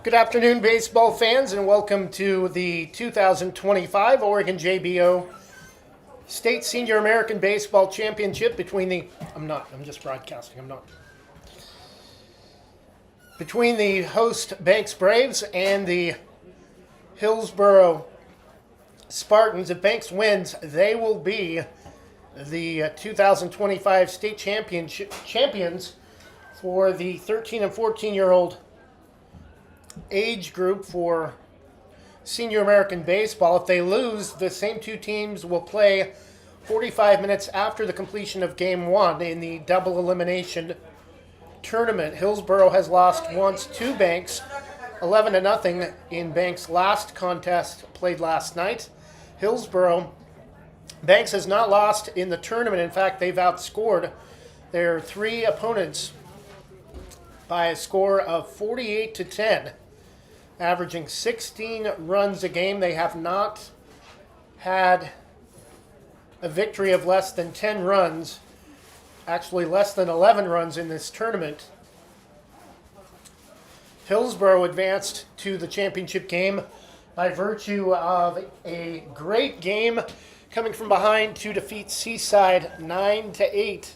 Good afternoon, baseball fans, and welcome to the 2025 Oregon JBO State Senior American Baseball Championship between the host Banks Braves and the Hillsboro Spartans. If Banks wins, they will be the 2025 state champions for the 13 and 14-year-old age group for Senior American Baseball. If they lose, the same two teams will play 45 minutes after the completion of Game 1 in the double elimination tournament. Hillsboro has lost once to Banks, 11-0 in Banks' last contest played last night. Banks has not lost in the tournament. In fact, they've outscored their three opponents by a score of 48-10, averaging 16 runs a game. They have not had a victory of less than 10 runs, actually less than 11 runs in this tournament. Hillsboro advanced to the championship game by virtue of a great game coming from behind to defeat Seaside 9-8,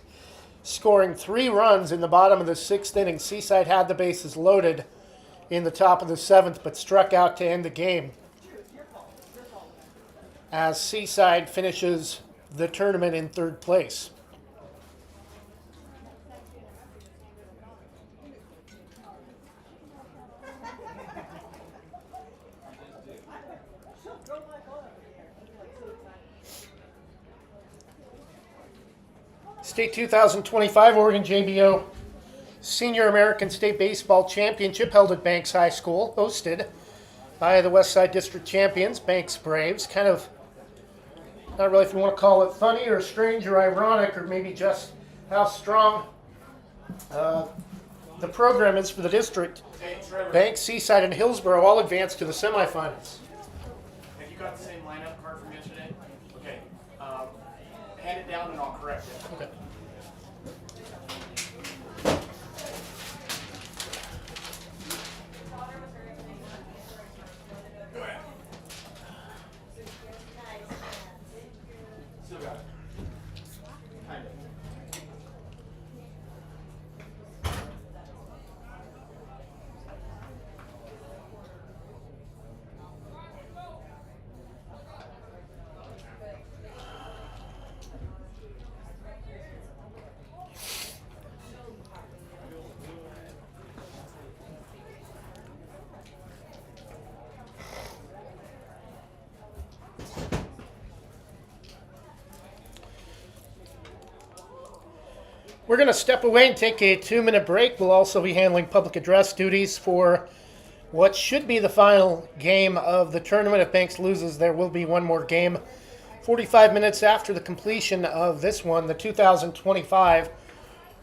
scoring 3 runs in the bottom of the 6th inning. Seaside had the bases loaded in the top of the 7th, but struck out to end the game as Seaside finishes the tournament in 3rd place. State 2025 Oregon JBO Senior American State Baseball Championship held at Banks High School, hosted by the Westside District Champions, Banks Braves. Kind of, not really if you want to call it funny or strange or ironic or maybe just how strong the program is for the district. Banks, Seaside, and Hillsboro all advanced to the semifinals. Have you got the same lineup card from yesterday? Okay. Hand it down and I'll correct it. Okay. Go ahead. Still got it. Kind of. We're going to step away and take a 2-minute break. We'll also be handling public address duties for what should be the final game of the tournament. If Banks loses, there will be one more game. 45 minutes after the completion of this one, the 2025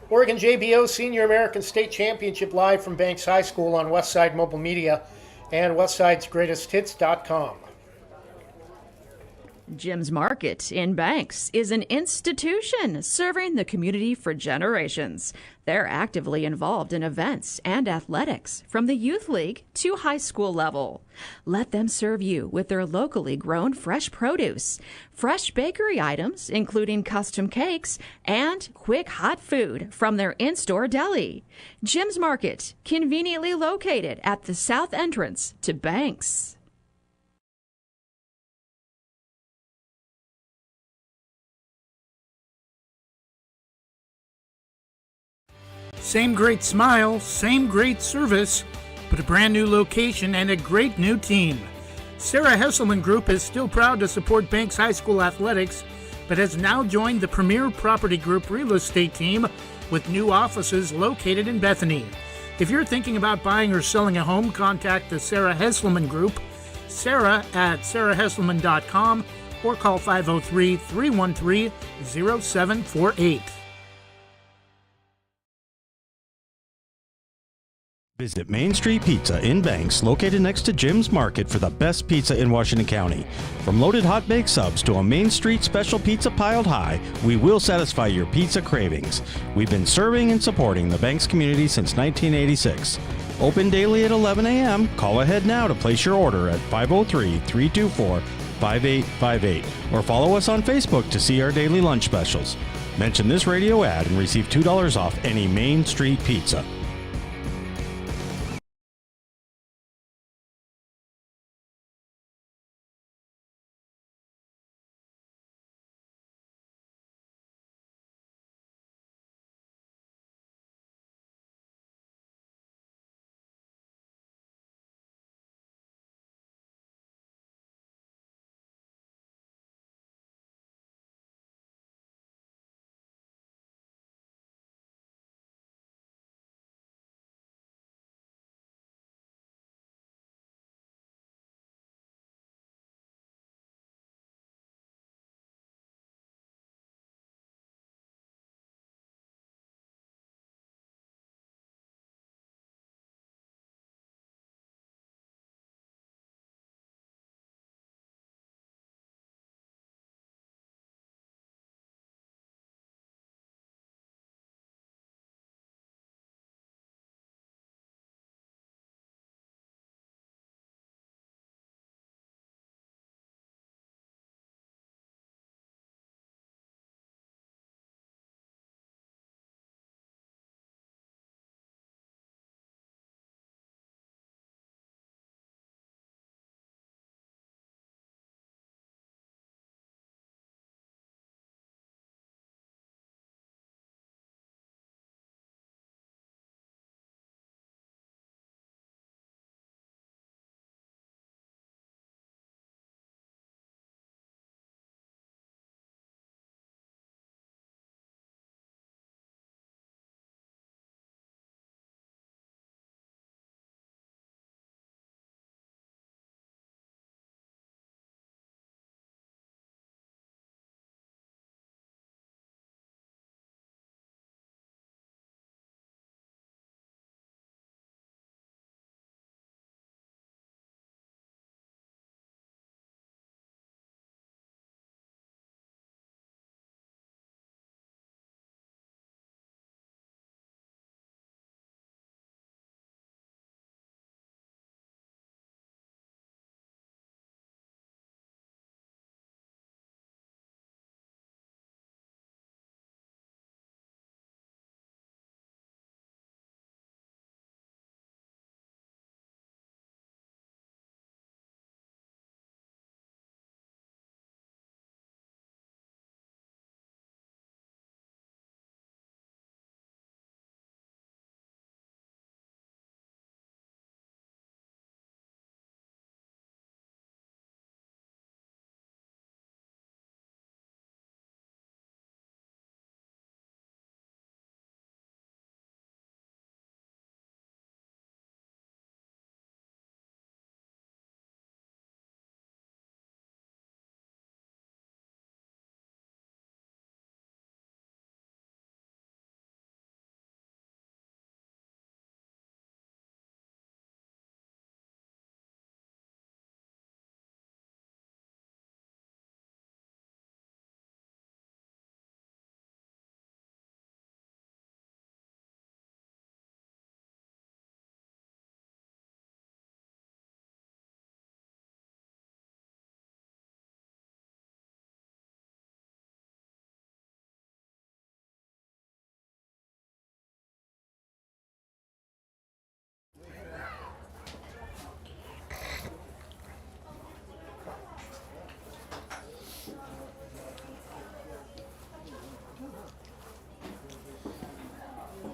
Oregon JBO Senior American State Championship, live from Banks High School on Westside Mobile Media and westsidesgreatesthits.com. Jim's Market in Banks is an institution serving the community for generations. They're actively involved in events and athletics from the youth league to high school level. Let them serve you with their locally grown fresh produce, fresh bakery items, including custom cakes, and quick hot food from their in-store deli. Jim's Market, conveniently located at the south entrance to Banks. Same great smile, same great service, but a brand new location and a great new team. Sarah Hesselman Group is still proud to support Banks High School athletics, but has now joined the Premier Property Group real estate team with new offices located in Bethany. If you're thinking about buying or selling a home, contact the Sarah Hesselman Group, Sarah at sarahhesselman.com, or call 503-313-0748. Visit Main Street Pizza in Banks, located next to Jim's Market, for the best pizza in Washington County. From loaded hot baked subs to a Main Street special pizza piled high, we will satisfy your pizza cravings. We've been serving and supporting the Banks community since 1986. Open daily at 11 a.m. Call ahead now to place your order at 503-324-5858 or follow us on Facebook to see our daily lunch specials. Mention this radio ad and receive $2 off any Main Street pizza.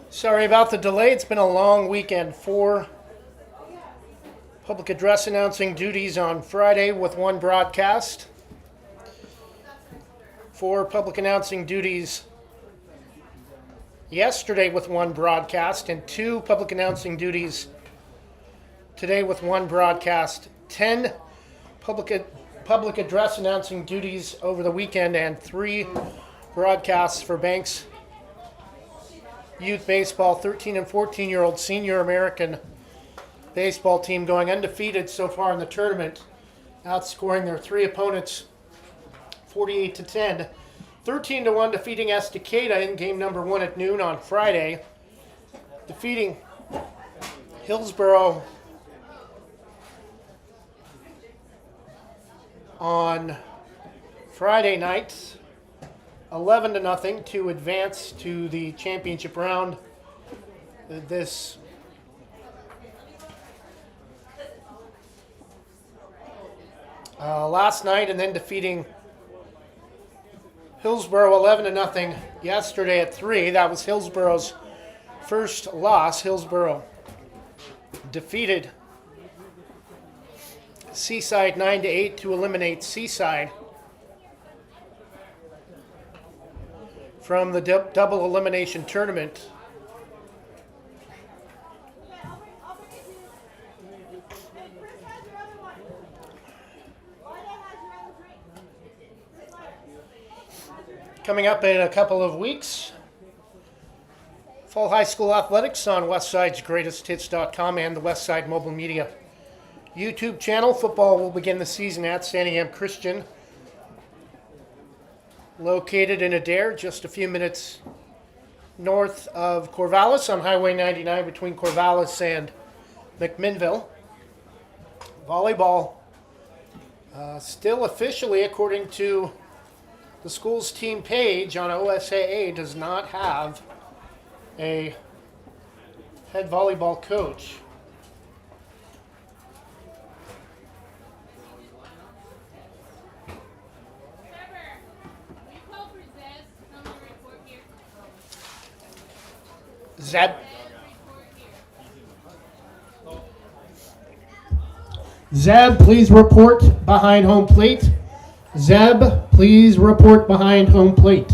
Sorry about the delay. It's been a long weekend. 4 public address announcing duties on Friday with 1 broadcast. 4 public announcing duties yesterday with 1 broadcast, and 2 public announcing duties today with 1 broadcast. 10 public address announcing duties over the weekend, and 3 broadcasts for Banks Youth Baseball. 13 and 14-year-old senior American baseball team going undefeated so far in the tournament, outscoring their 3 opponents 48-10. 13-1 defeating Estacada in game number 1 at noon on Friday. Defeating Hillsborough on Friday night, 11-0 to advance to the championship round. This last night, and then defeating Hillsborough 11-0 yesterday at 3. That was Hillsborough's first loss. Hillsborough defeated Seaside 9-8 to eliminate Seaside from the double elimination tournament. Coming up in a couple of weeks, fall high school athletics on Westside'sGreatestHits.com and the Westside Mobile Media YouTube channel. Football will begin the season at Santingham Christian, located in Adair, just a few minutes north of Corvallis on Highway 99 between Corvallis and McMinnville. Volleyball, still officially, according to the school's team page on OSAA, does not have a head volleyball coach. Zeb. Zeb, please report behind home plate. Zeb, please report behind home plate.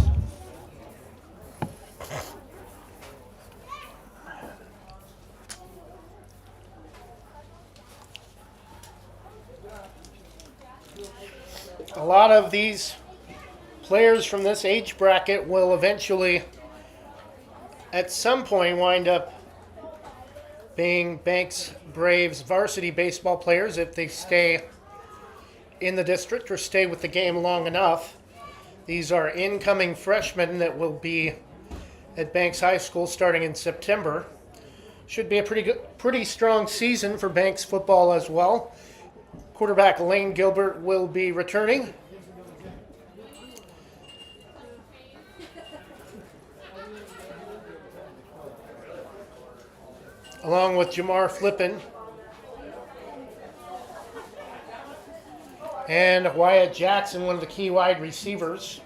A lot of these players from this age bracket will eventually, at some point, wind up being Banks Braves varsity baseball players if they stay in the district or stay with the game long enough. These are incoming freshmen that will be at Banks High School starting in September. Should be a pretty strong season for Banks football as well. Quarterback Lane Gilbert will be returning. Along with Jamar Flippin and Wyatt Jackson, one of the key wide receivers.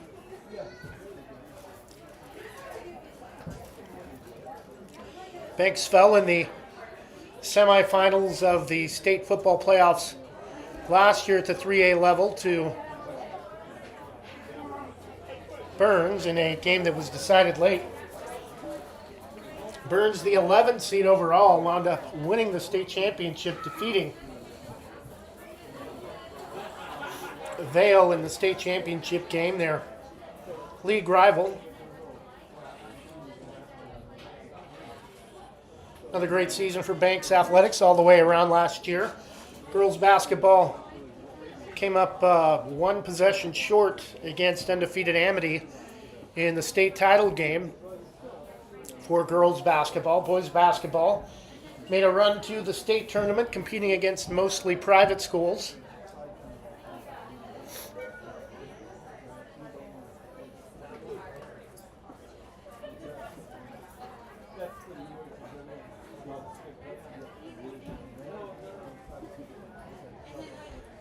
Banks fell in the semifinals of the state football playoffs last year at the 3A level to Burns in a game that was decided late. Burns, the 11th seed overall, wound up winning the state championship, defeating Vale in the state championship game, their league rival. Another great season for Banks Athletics all the way around last year. Girls basketball came up one possession short against undefeated Amity in the state title game for girls basketball. Boys basketball made a run to the state tournament, competing against mostly private schools.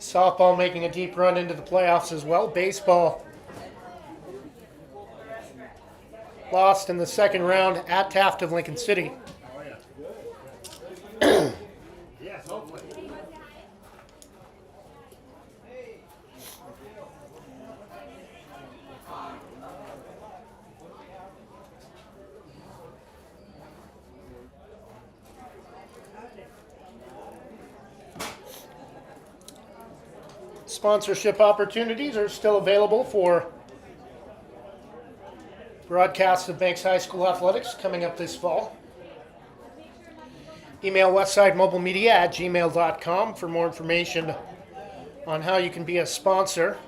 Softball making a deep run into the playoffs as well. Baseball lost in the second round at Taft of Lincoln City. Yes, hopefully. Sponsorship opportunities are still available for broadcasts of Banks High School athletics coming up this fall. Email westsidemobilemedia@gmail.com for more information on how you can be a sponsor.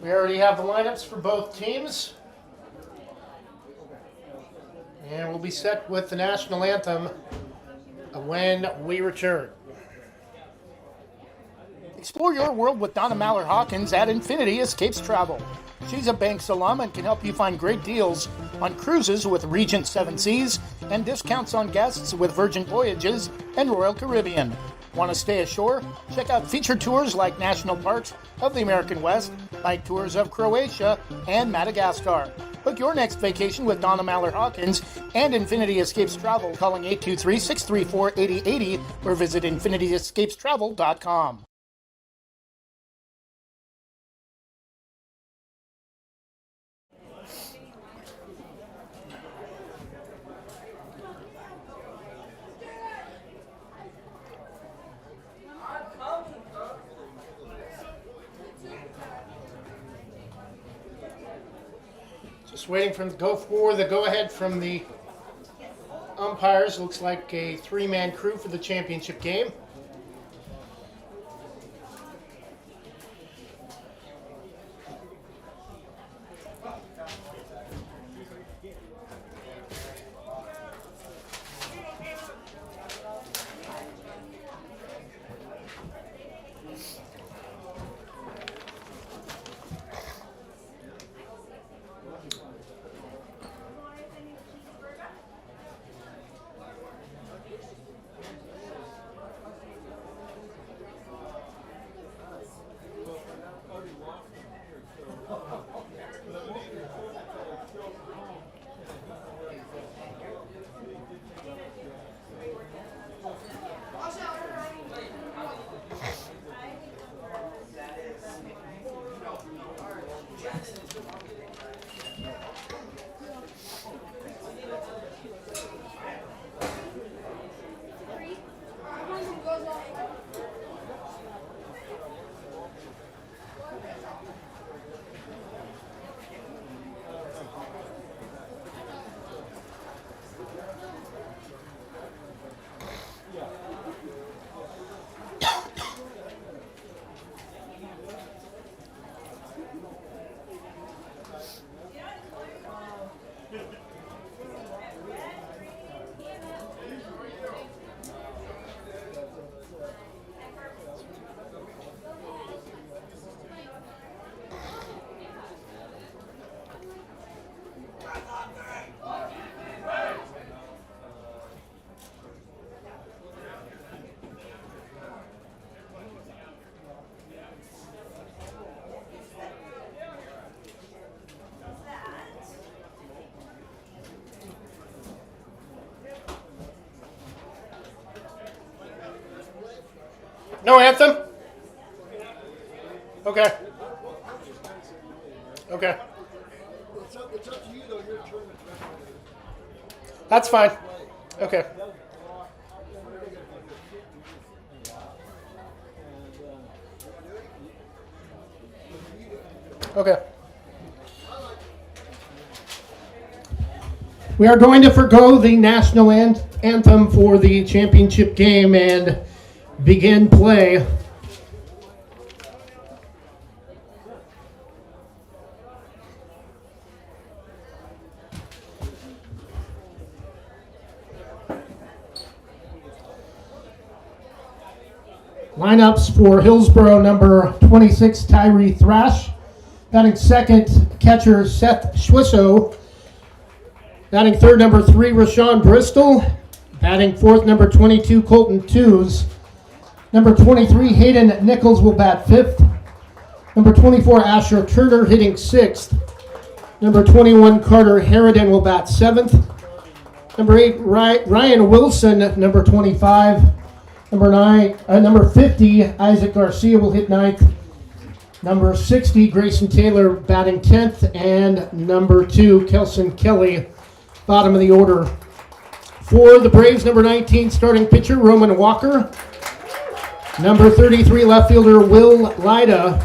We already have the lineups for both teams. And we'll be set with the national anthem when we return. Explore your world with Donna Mallard Hawkins at Infinity Escapes Travel. She's a Banks alum and can help you find great deals on cruises with Regent Seven Seas and discounts on guests with Virgin Voyages and Royal Caribbean. Want to stay ashore? Check out featured tours like National Parks of the American West, night tours of Croatia and Madagascar. Book your next vacation with Donna Mallard Hawkins and Infinity Escapes Travel, calling 823-634-8080 or visit infinityescapestravel.com. Just waiting for the go-ahead from the umpires. Looks like a three-man crew for the championship game. No anthem? Okay. Okay. It's up to you, though. Your turn. That's fine. Okay. Okay. We are going to forgo the national anthem for the championship game and begin play. Lineups for Hillsborough: number 26, Tyree Thrash. Batting second, catcher Seth Schwisso. Batting third, number 3, Rashawn Bristol. Batting fourth, number 22, Colton Tews. Number 23, Hayden Nichols will bat fifth. Number 24, Asher Turner hitting sixth. Number 21, Carter Harridan will bat seventh. Number 8, Ryan Wilson, number 25. Number 50, Isaac Garcia will hit ninth. Number 60, Grayson Taylor batting 10th. And number 2, Kelson Kelly, bottom of the order. For the Braves, number 19, starting pitcher Roman Walker. Number 33, left fielder Will Lyda.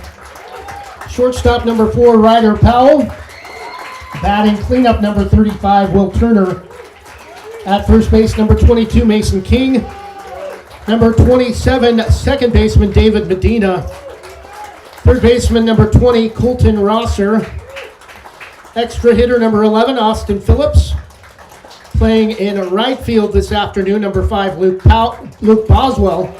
Shortstop, number 4, Ryder Powell. Batting cleanup, number 35, Will Turner. At first base, number 22, Mason King. Number 27, second baseman David Medina. Third baseman number 20, Colton Rosser. Extra hitter number 11, Austin Phillips. Playing in right field this afternoon, number 5, Luke Boswell.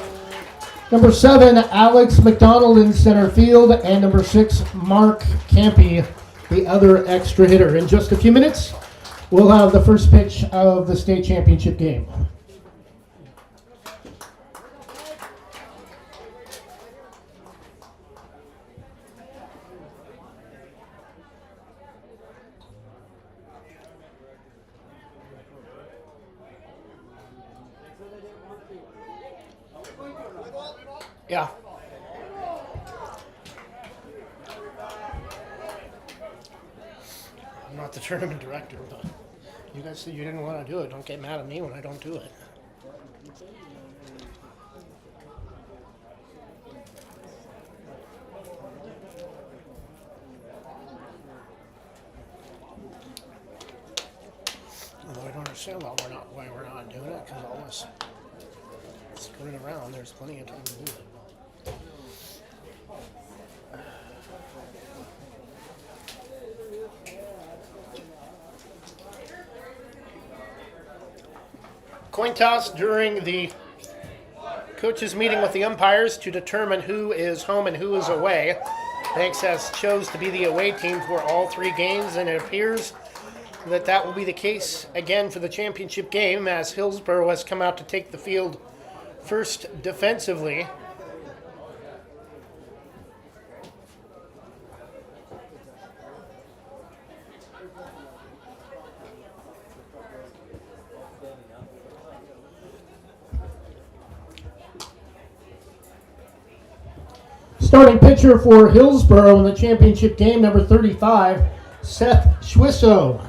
Number 7, Alex McDonald in center field. And number 6, Mark Campy, the other extra hitter. In just a few minutes, we'll have the first pitch of the state championship game. Yeah. I'm not the tournament director, but you guys said you didn't want to do it. Don't get mad at me when I don't do it. Although I don't understand why we're not doing it, because all this screwing around, there's plenty of time to do it. Coin toss during the coaches meeting with the umpires to determine who is home and who is away. Banks has chose to be the away team for all 3 games, and it appears that will be the case again for the championship game, as Hillsborough has come out to take the field first defensively. Starting pitcher for Hillsborough in the championship game, number 35, Seth Schwisso.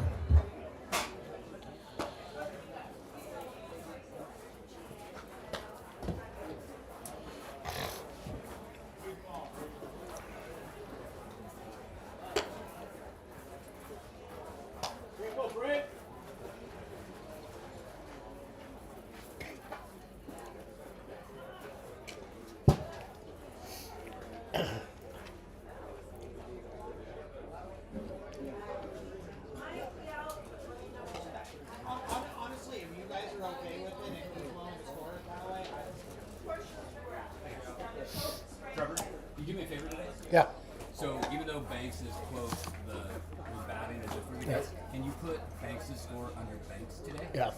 Honestly, if you guys are okay with it and you want to score it that way, Trevor, you do me a favor today? Yeah. So even though Banks is close, the batting is different, Yes. can you put Banks' score under Banks today? Yeah.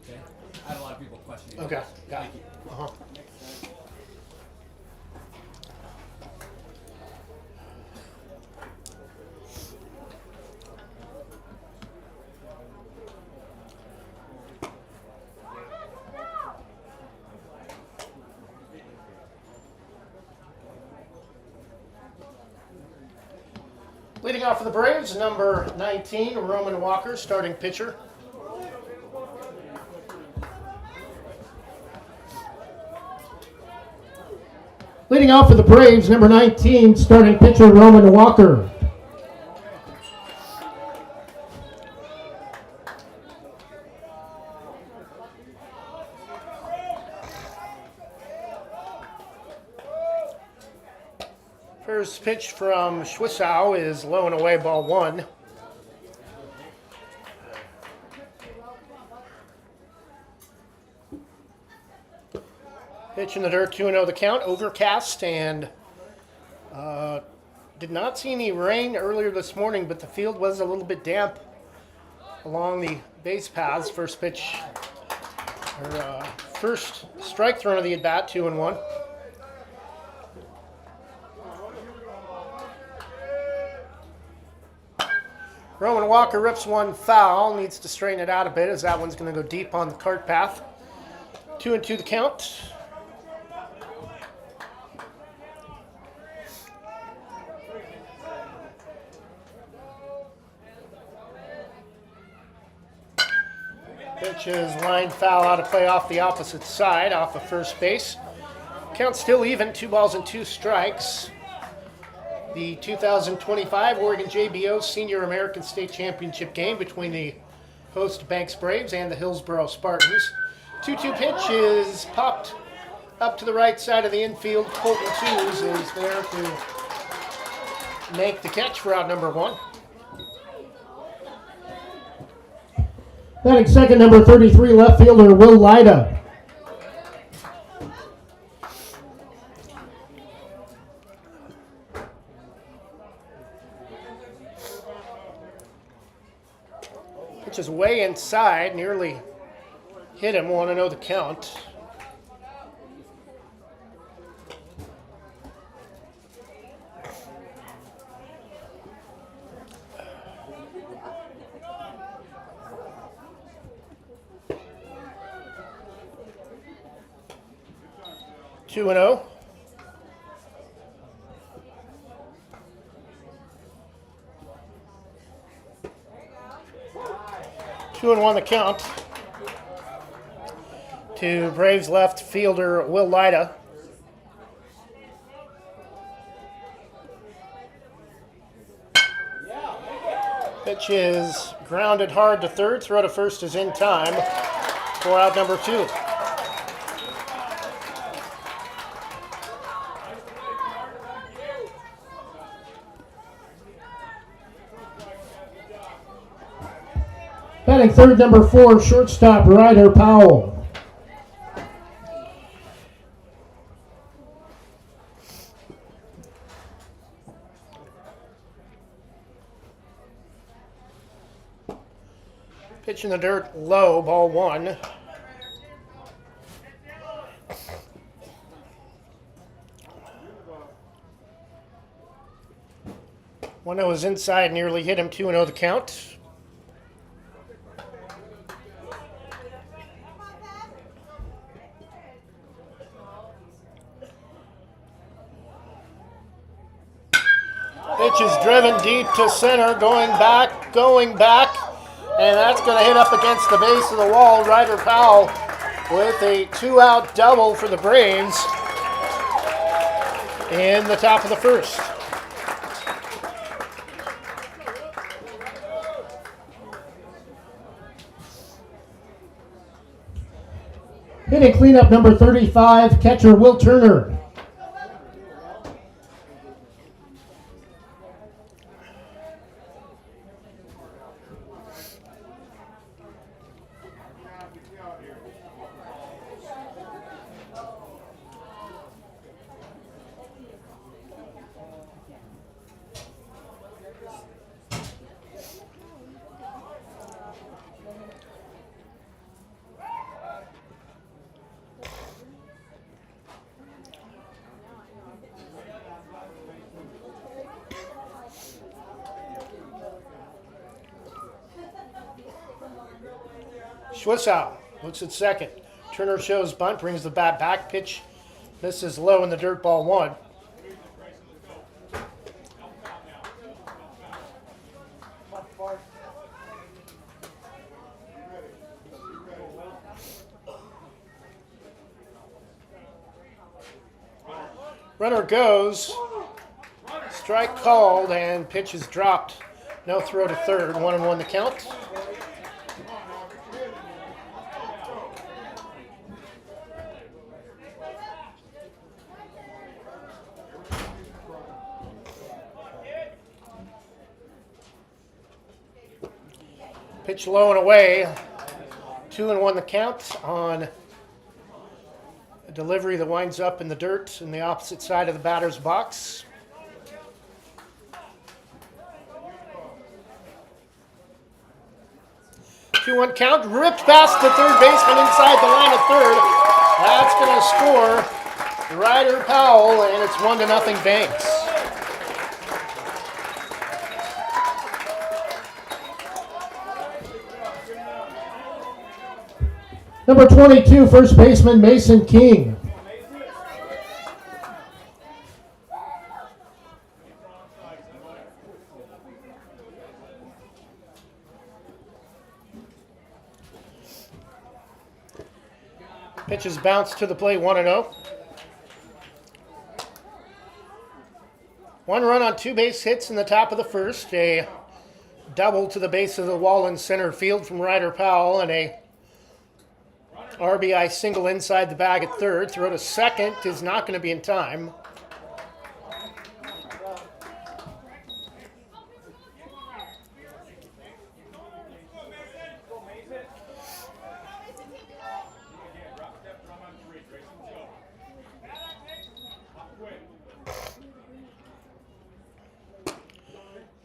Okay. I had a lot of people questioning. Okay. that. Yeah. Thank you. Uh-huh. Leading off for the Braves, number 19, Roman Walker, starting pitcher. Leading off for the Braves, number 19, starting pitcher, Roman Walker. First pitch from Schwissow is low and away, ball 1. Pitch in the dirt, 2-0 the count. Overcast, and did not see any rain earlier this morning, but the field was a little bit damp along the base paths. First pitch, or first strike thrown of the at-bat, 2-1. Roman Walker rips one foul, needs to straighten it out a bit, as that one's going to go deep on the cart path. 2-2 the count. Pitch is line foul out of play off the opposite side, off of first base. Count still even, 2 balls and 2 strikes. The 2025 Oregon JBO Senior American State Championship game between the host Banks Braves and the Hillsborough Spartans. 2-2 pitch is popped up to the right side of the infield. Colton Tews is there to make the catch for out number 1. Batting second, number 33, left fielder Will Lyda. Pitch is way inside, nearly hit him. Want to know the count. Two and 0. Two and 1 the count to Braves left fielder Will Lyda. Pitch is grounded hard to third. Throw to first is in time for out number 2. Batting third, number 4, shortstop Ryder Powell. Pitch in the dirt low, ball 1. One that was inside, nearly hit him. 2-0 the count. Pitch is driven deep to center, going back, and that's going to hit up against the base of the wall. Ryder Powell with a 2-out double for the Braves in the top of the first. Hitting cleanup, number 35, catcher Will Turner. Schwissow looks at second. Turner shows bunt, brings the bat back. Pitch misses low in the dirt, ball 1. Runner goes. Strike called and pitch is dropped. No throw to third. 1-1 the count. Pitch low and away. 2-1 the count on a delivery that winds up in the dirt in the opposite side of the batter's box. Two-one count, ripped past the third baseman inside the line of third. That's going to score Ryder Powell, and it's 1-0 Banks. Number 22, first baseman Mason King. Pitches bounce to the plate, 1-0. One run on 2 base hits in the top of the first. A double to the base of the wall in center field from Ryder Powell, and a RBI single inside the bag at third. Throw to second is not going to be in time.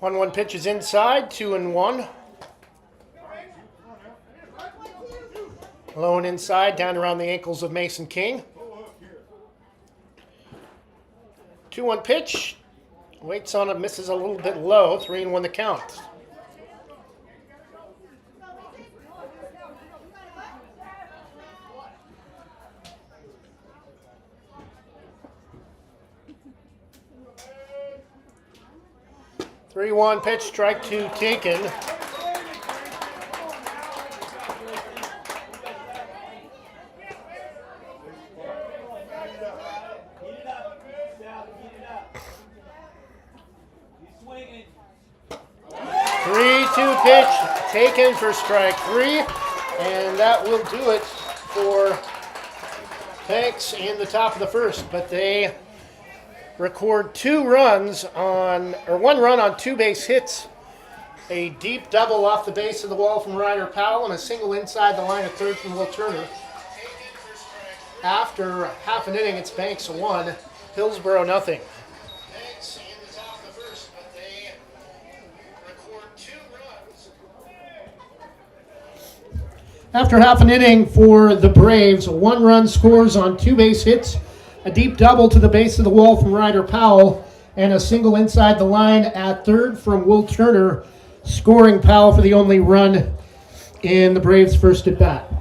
1-1 pitch is inside, 2-1. Low and inside, down around the ankles of Mason King. 2-1 pitch. Waits on it, misses a little bit low. 3-1 the count. Three-one pitch, strike two taken. Three-two pitch taken for strike three, and that will do it for Banks in the top of the first. But they record one run on two base hits, a deep double off the base of the wall from Ryder Powell, and a single inside the line of third from Will Turner. After half an inning, it's Banks 1, Hillsboro nothing. Banks in the top of the first, but they record 2 runs. After half an inning for the Braves, 1 run scores on 2 base hits, a deep double to the base of the wall from Ryder Powell, and a single inside the line at third from Will Turner, scoring Powell for the only run in the Braves' first at bat.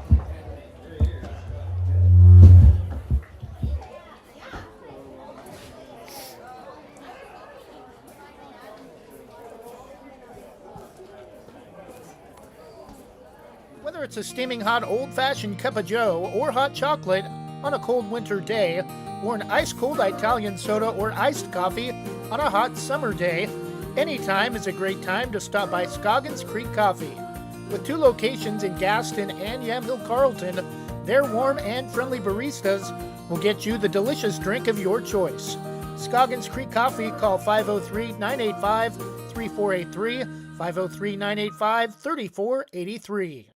Whether it's a steaming hot old-fashioned cup of joe or hot chocolate on a cold winter day, or an ice-cold Italian soda or iced coffee on a hot summer day, any time is a great time to stop by Scoggins Creek Coffee. With 2 locations in Gaston and Yamhill Carlton, their warm and friendly baristas will get you the delicious drink of your choice. Scoggins Creek Coffee, call 503-985-3483, 503-985-3483.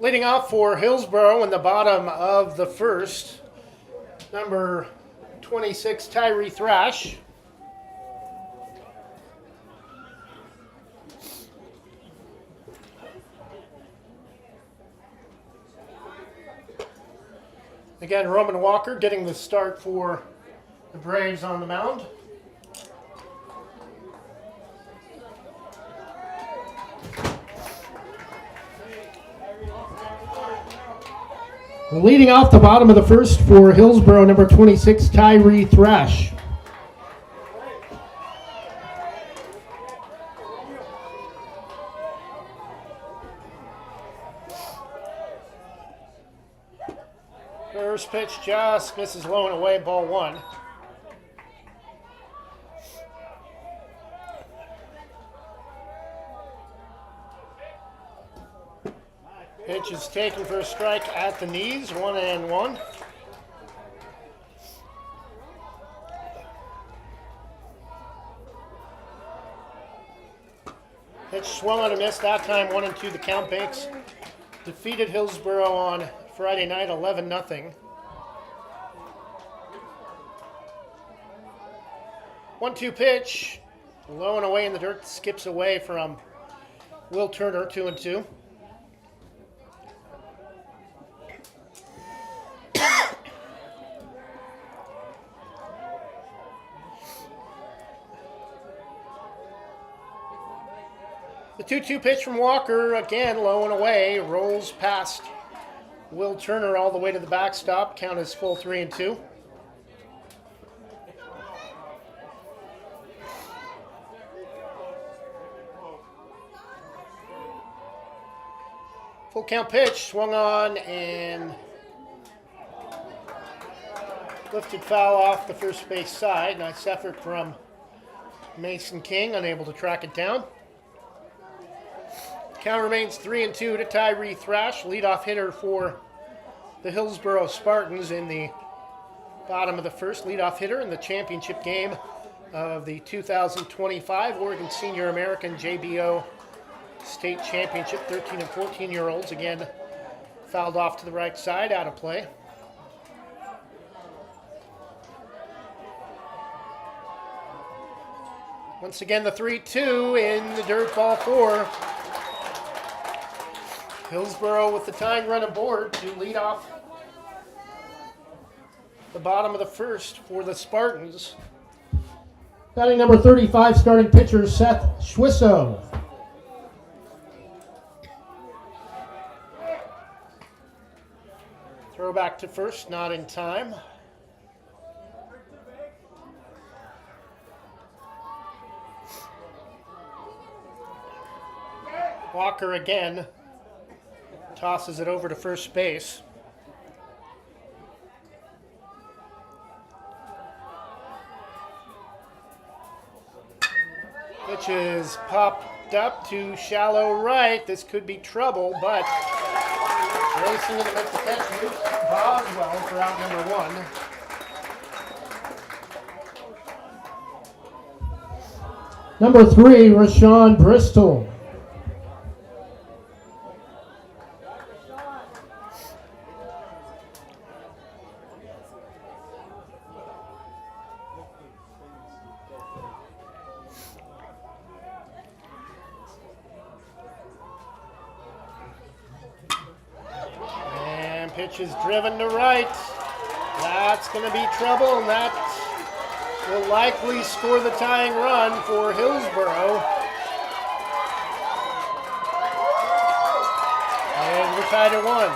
Leading off for Hillsboro in the bottom of the first, number 26, Tyree Thrash. Again, Roman Walker getting the start for the Braves on the mound. Leading off the bottom of the first for Hillsboro, number 26, Tyree Thrash. First pitch just misses low and away, ball 1. Pitch is taken for a strike at the knees, 1-1. Pitch swung on a miss, that time 1-2 the count. Banks defeated Hillsboro on Friday night 11-0. 1-2 pitch, low and away in the dirt, skips away from Will Turner, 2-2. The 2-2 pitch from Walker, again low and away, rolls past Will Turner all the way to the backstop. Count is full 3-2. Full count pitch, swung on and lifted foul off the first base side. Nice effort from Mason King, unable to track it down. Count remains 3-2 to Tyree Thrash, leadoff hitter for the Hillsboro Spartans in the bottom of the first, leadoff hitter in the championship game of the 2025 Oregon Senior American JBO State Championship. 13 and 14-year-olds again fouled off to the right side, out of play. Once again, the 3-2 in the dirt ball 4. Hillsboro with the tying run aboard to lead off the bottom of the first for the Spartans. Batting number 35, starting pitcher Seth Schwisso. Throw back to first, not in time. Walker again tosses it over to first base. Pitch is popped up to shallow right. This could be trouble, but racing in to make the catch moves Boswell for out number 1. Number 3, Rashawn Bristol. And pitch is driven to right. That's going to be trouble, and that will likely score the tying run for Hillsboro. And we're tied at 1.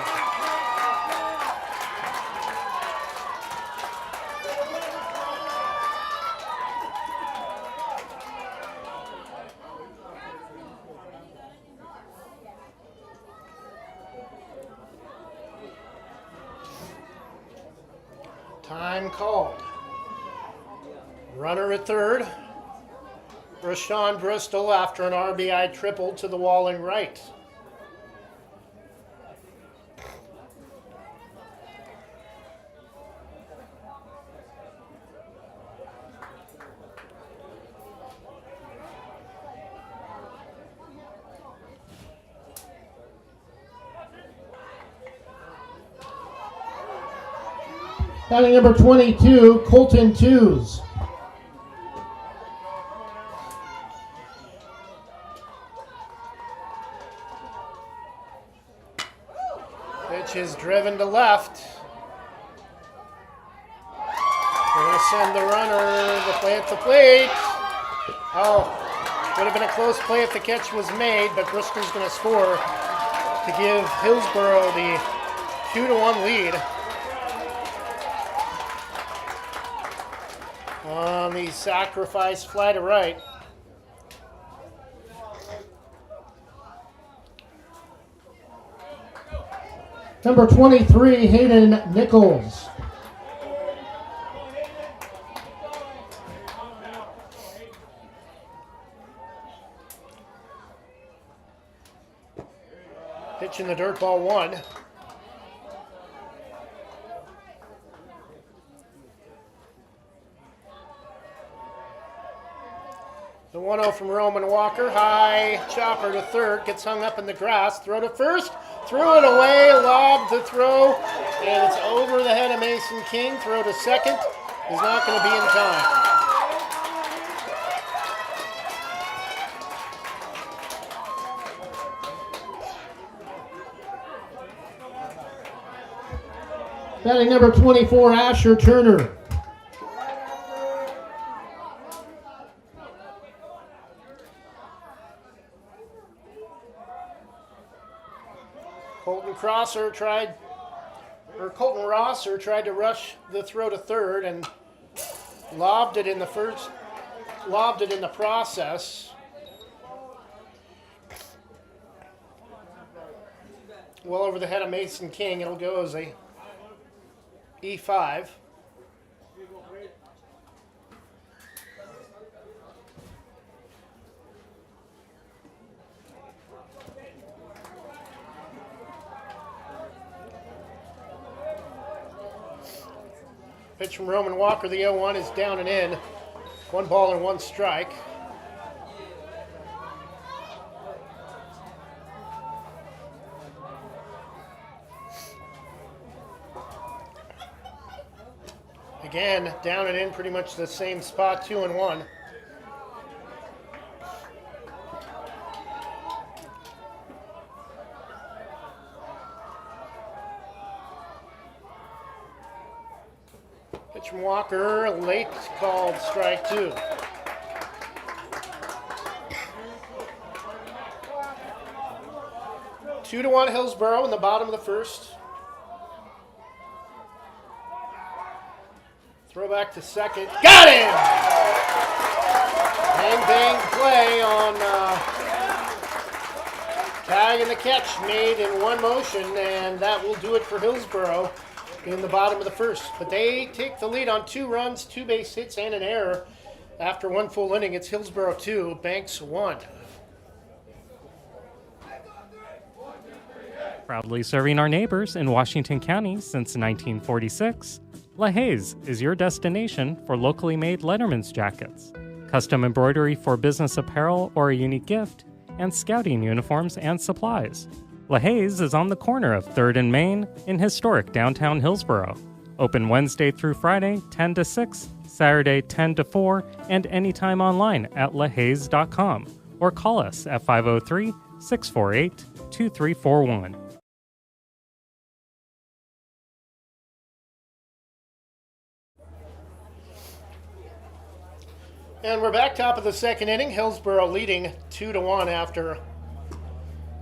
Time called. Runner at third. Rashawn Bristol after an RBI triple to the Walling right. Batting number 22, Colton Tews. Pitch is driven to left. Going to send the runner the play at the plate. Oh, would have been a close play if the catch was made, but Brister's going to score to give Hillsboro the 2-1 lead. On the sacrifice fly to right. Number 23, Hayden Nichols. Pitch in the dirt ball 1. The 1-0 from Roman Walker. High chopper to third. Gets hung up in the grass. Throw to first. Threw it away. Lob to throw. And it's over the head of Mason King. Throw to second. Is not going to be in time. Batting number 24, Asher Turner. Colton Rosser tried to rush the throw to third and lobbed it in the process. Well over the head of Mason King. It'll go as a E5. Pitch from Roman Walker, the 0-1 is down and in 1 ball and 1 strike. Again, down and in pretty much the same spot, 2-1. Pitch from Walker, late called strike 2. Two to 1 Hillsborough in the bottom of the first. Throwback to second. Got him! Bang bang play on tag and the catch made in one motion, and that will do it for Hillsborough in the bottom of the first. But they take the lead on 2 runs, 2 base hits, and an error. After 1 full inning, it's Hillsborough 2, Banks 1. Proudly serving our neighbors in Washington County since 1946, LaHaye's is your destination for locally made Letterman's jackets, custom embroidery for business apparel or a unique gift, and scouting uniforms and supplies. LaHaye's is on the corner of 3rd and Main in historic downtown Hillsborough. Open Wednesday through Friday, 10 to 6, Saturday, 10 to 4, and anytime online at lahayes.com or call us at 503-648-2341. And we're back top of the second inning. Hillsborough leading 2-1 after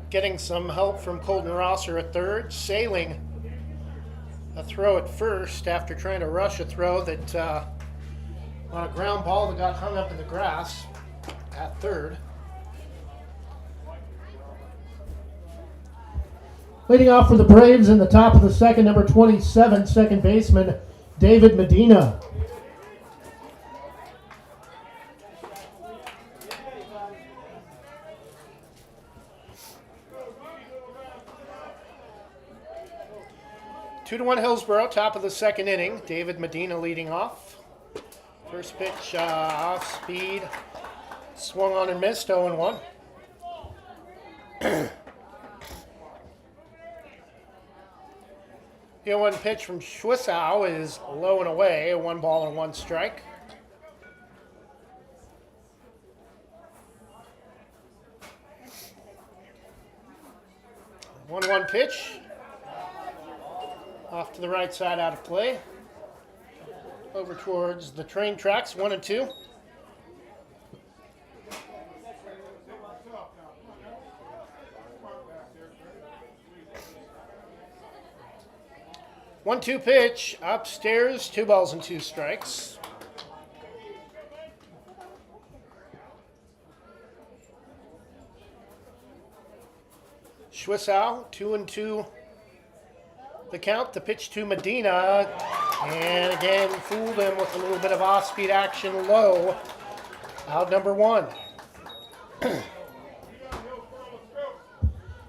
getting some help from Colton Rosser at third, sailing a throw at first after trying to rush a throw that on a ground ball that got hung up in the grass at third. Leading off for the Braves in the top of the second, number 27, second baseman David Medina. Two to 1 Hillsborough, top of the second inning. David Medina leading off. First pitch off speed, swung on and missed, 0-1. The 0-1 pitch from Schwissow is low and away, 1 ball and 1 strike. One pitch. Off to the right side, out of play. Over towards the train tracks, 1-2. One-two pitch, upstairs, 2 balls and 2 strikes. Schwissow, 2-2. The count, the pitch to Medina, and again fooled him with a little bit of off-speed action low. Out number 1.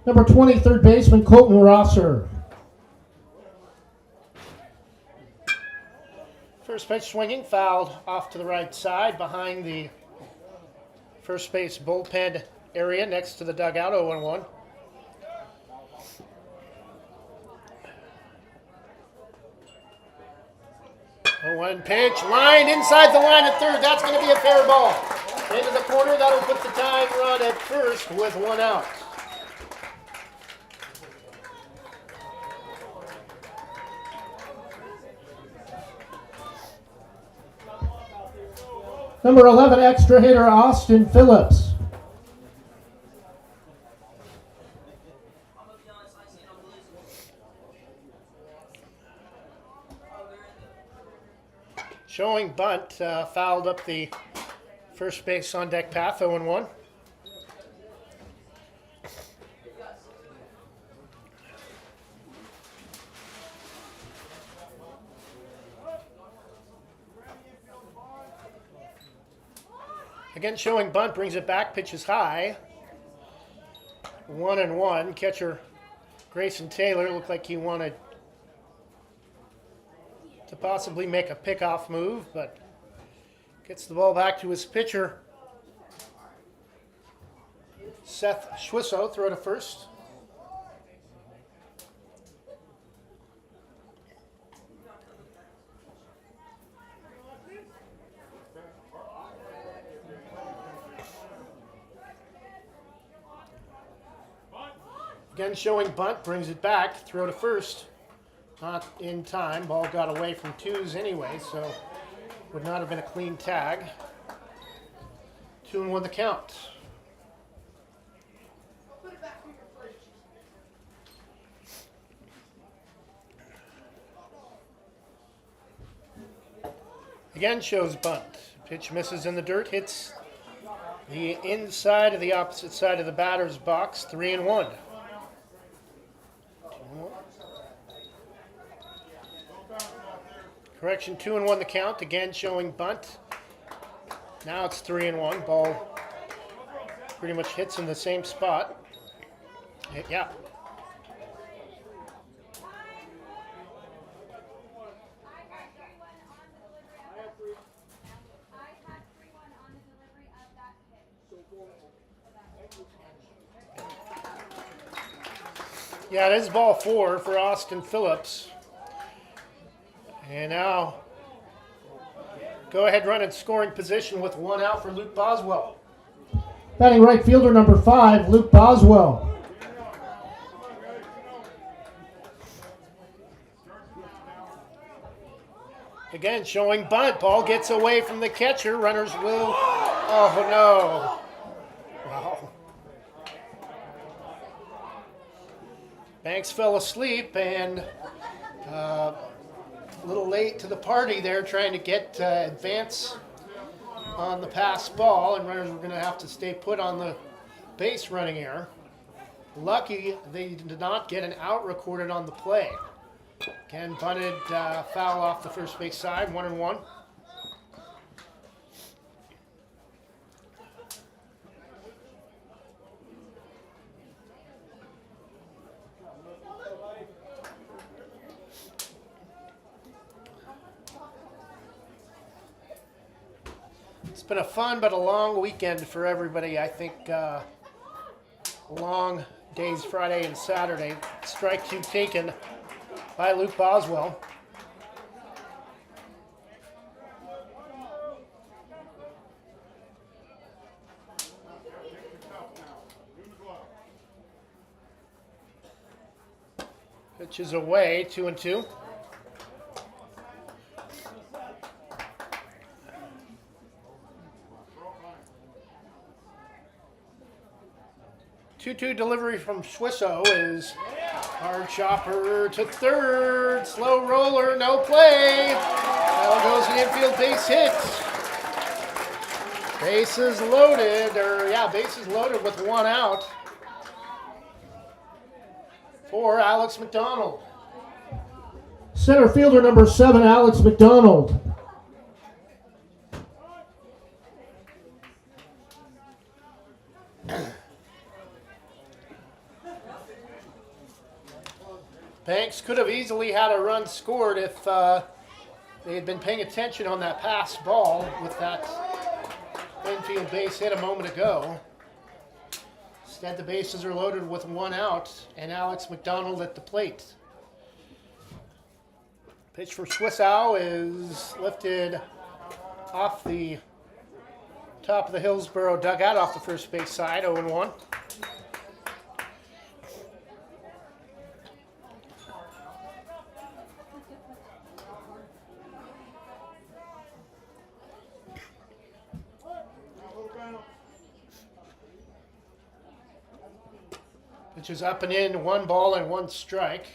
Number 20, third baseman Colton Rosser. First pitch swinging, fouled off to the right side behind the first base bullpen area next to the dugout, 0-1. One pitch, line inside the line at third. That's going to be a fair ball. Into the corner, that'll put the tying run at first with 1 out. Number 11, extra hitter Austin Phillips. Showing bunt, fouled up the first base on deck path, 0-1. Again, showing bunt, brings it back, pitches high. 1-1. Catcher Grayson Taylor looked like he wanted to possibly make a pickoff move, but Gets the ball back to his pitcher, Seth Schwisso, throw to first. Again showing bunt, brings it back, throw to first. Not in time, ball got away from twos anyway, so would not have been a clean tag. 2-1 the count. Again shows bunt. Pitch misses in the dirt, hits the inside of the opposite side of the batter's box. 3-1. Correction, 2-1 the count. Again showing bunt. Now it's 3-1. Ball pretty much hits in the same spot. Yeah. Yeah, it is ball 4 for Austin Phillips. And now, go ahead run in scoring position with 1 out for Luke Boswell. Batting right fielder number 5, Luke Boswell. Again, showing bunt. Ball gets away from the catcher. Runners will. Oh, no. Wow. Banks fell asleep and a little late to the party there, trying to get advance on the pass ball, and runners were going to have to stay put on the base running error. Lucky they did not get an out recorded on the play. Again, bunted foul off the first base side, 1-1. It's been a fun but a long weekend for everybody. I think long days Friday and Saturday. Strike 2 taken by Luke Boswell. Pitches away, 2-2. Two delivery from Schwisso is hard chopper to third, slow roller, no play. Ball goes an infield base hit. Bases loaded, bases loaded with 1 out for Alex McDonald. Center fielder number 7, Alex McDonald. Banks could have easily had a run scored if they had been paying attention on that pass ball with that infield base hit a moment ago. Instead, the bases are loaded with 1 out and Alex McDonald at the plate. Pitch for Schwisso is lifted off the top of the Hillsboro dugout off the first base side, 0-1. Pitch is up and in, 1 ball and 1 strike.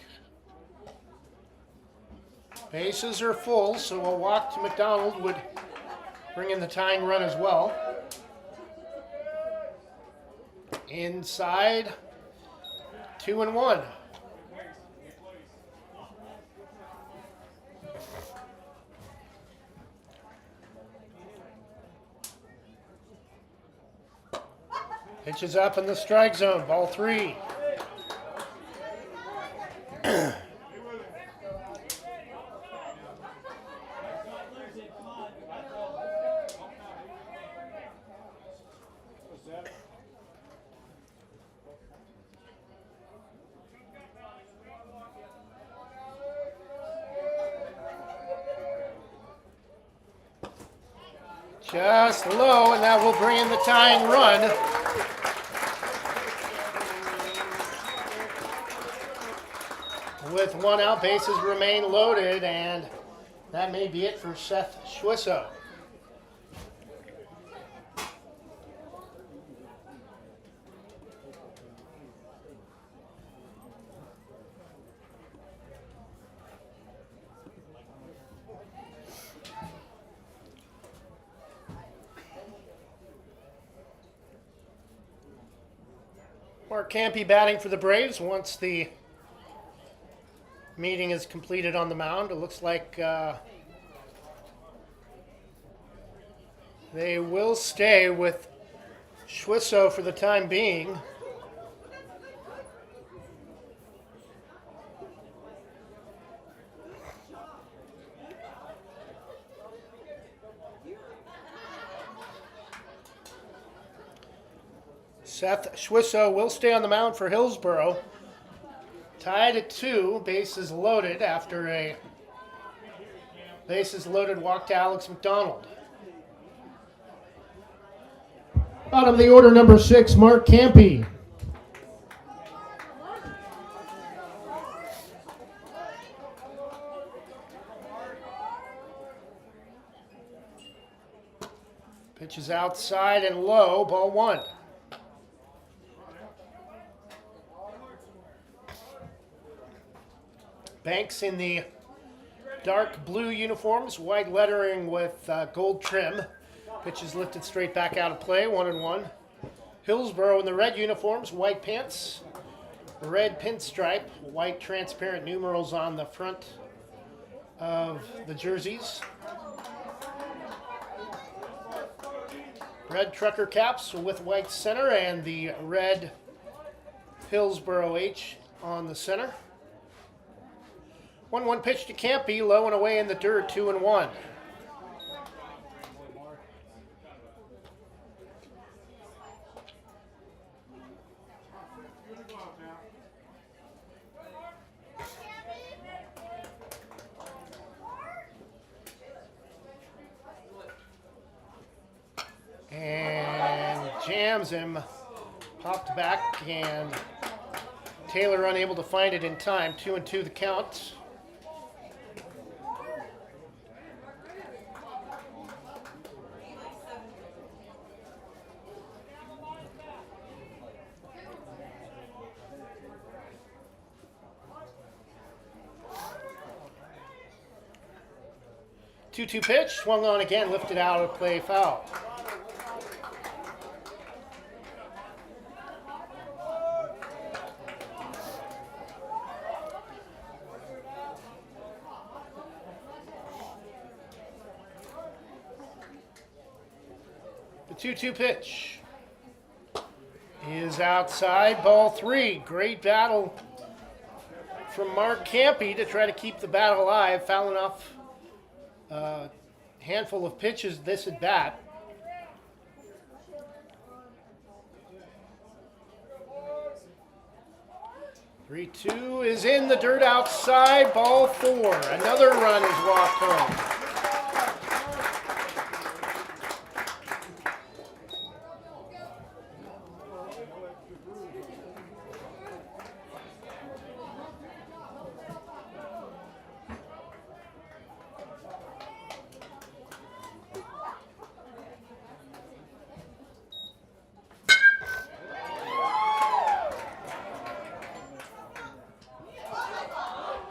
Bases are full, so a walk to McDonald would bring in the tying run as well. Inside, 2-1. Pitch is up in the strike zone, ball 3. Just low, and that will bring in the tying run. With one out, bases remain loaded, and that may be it for Seth Schwisso. Mark Campy batting for the Braves once the meeting is completed on the mound. It looks like they will stay with Schwisso for the time being. Seth Schwisso will stay on the mound for Hillsboro. Tied at 2, bases loaded after a bases loaded walk to Alex McDonald. Bottom of the order, number 6, Mark Campy. Pitch is outside and low, ball 1. Banks in the dark blue uniforms, white lettering with gold trim. Pitch is lifted straight back out of play, 1-1. Hillsboro in the red uniforms, white pants, red pinstripe, white transparent numerals on the front of the jerseys. Red trucker caps with white center and the red Hillsboro H on the center. 1-1 pitch to Campy, low and away in the dirt, 2-1. And jams him, popped back, and Taylor unable to find it in time. 2-2 the count. Two pitch, swung on again, lifted out of play, foul. The 2-2 pitch is outside, ball 3. Great battle from Mark Campy to try to keep the bat alive, fouling off handful of pitches this at bat. Three, 2 is in the dirt outside, ball 4. Another run is walked home.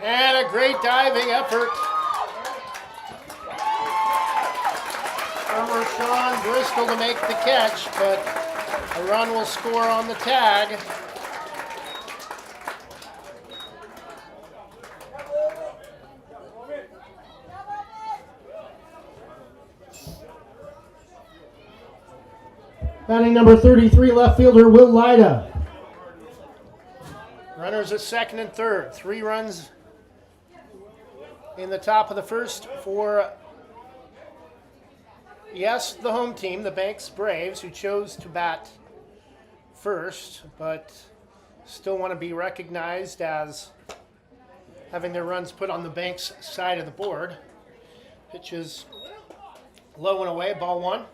And a great diving effort from Rashawn Bristol to make the catch, but a run will score on the tag. Batting number 33, left fielder Will Lyda. Runners at second and third. 3 runs in the top of the first for, yes, the home team, the Banks Braves, who chose to bat first, but still want to be recognized as having their runs put on the Banks side of the board. Pitch is Low and away, ball one.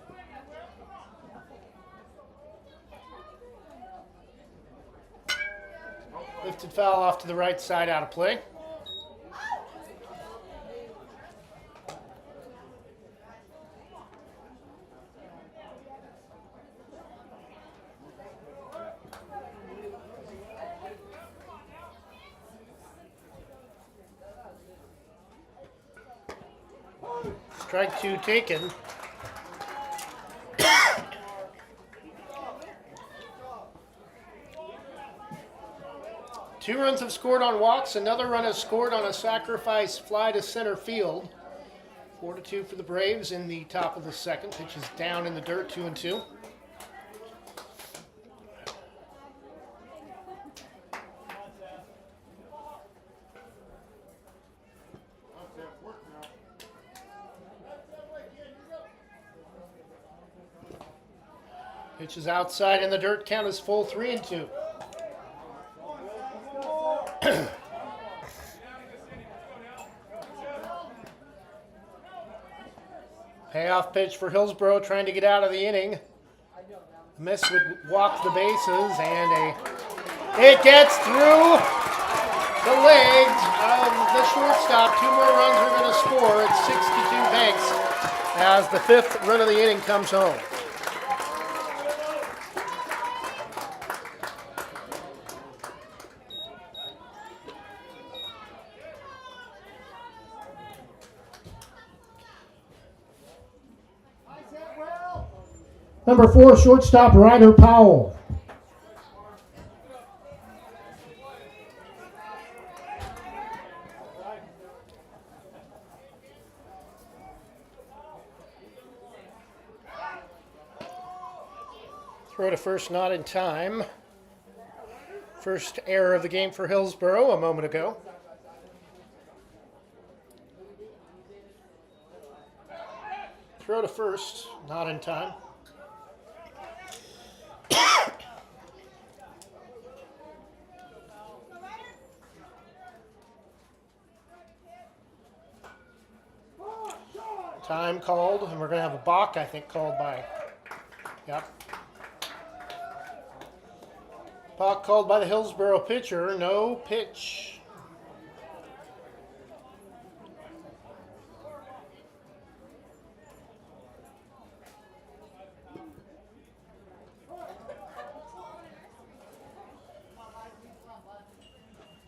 Lifted foul off to the right side, out of play. Strike two taken. Two runs have scored on walks. Another run has scored on a sacrifice fly to center field. 4-2 for the Braves in the top of the second. Pitch is down in the dirt, 2-2. Pitch is outside in the dirt. Count is full, 3-2. Payoff pitch for Hillsborough, trying to get out of the inning. Miss would walk the bases, and it gets through the legs of the shortstop. Two more runs are going to score. It's 6-2 Banks as the fifth run of the inning comes home. Number 4, shortstop Ryder Powell. Throw to first, not in time. First error of the game for Hillsborough a moment ago. Throw to first, not in time. Time called, and we're going to have a balk, I think, called by, yep. Balk called by the Hillsborough pitcher, no pitch.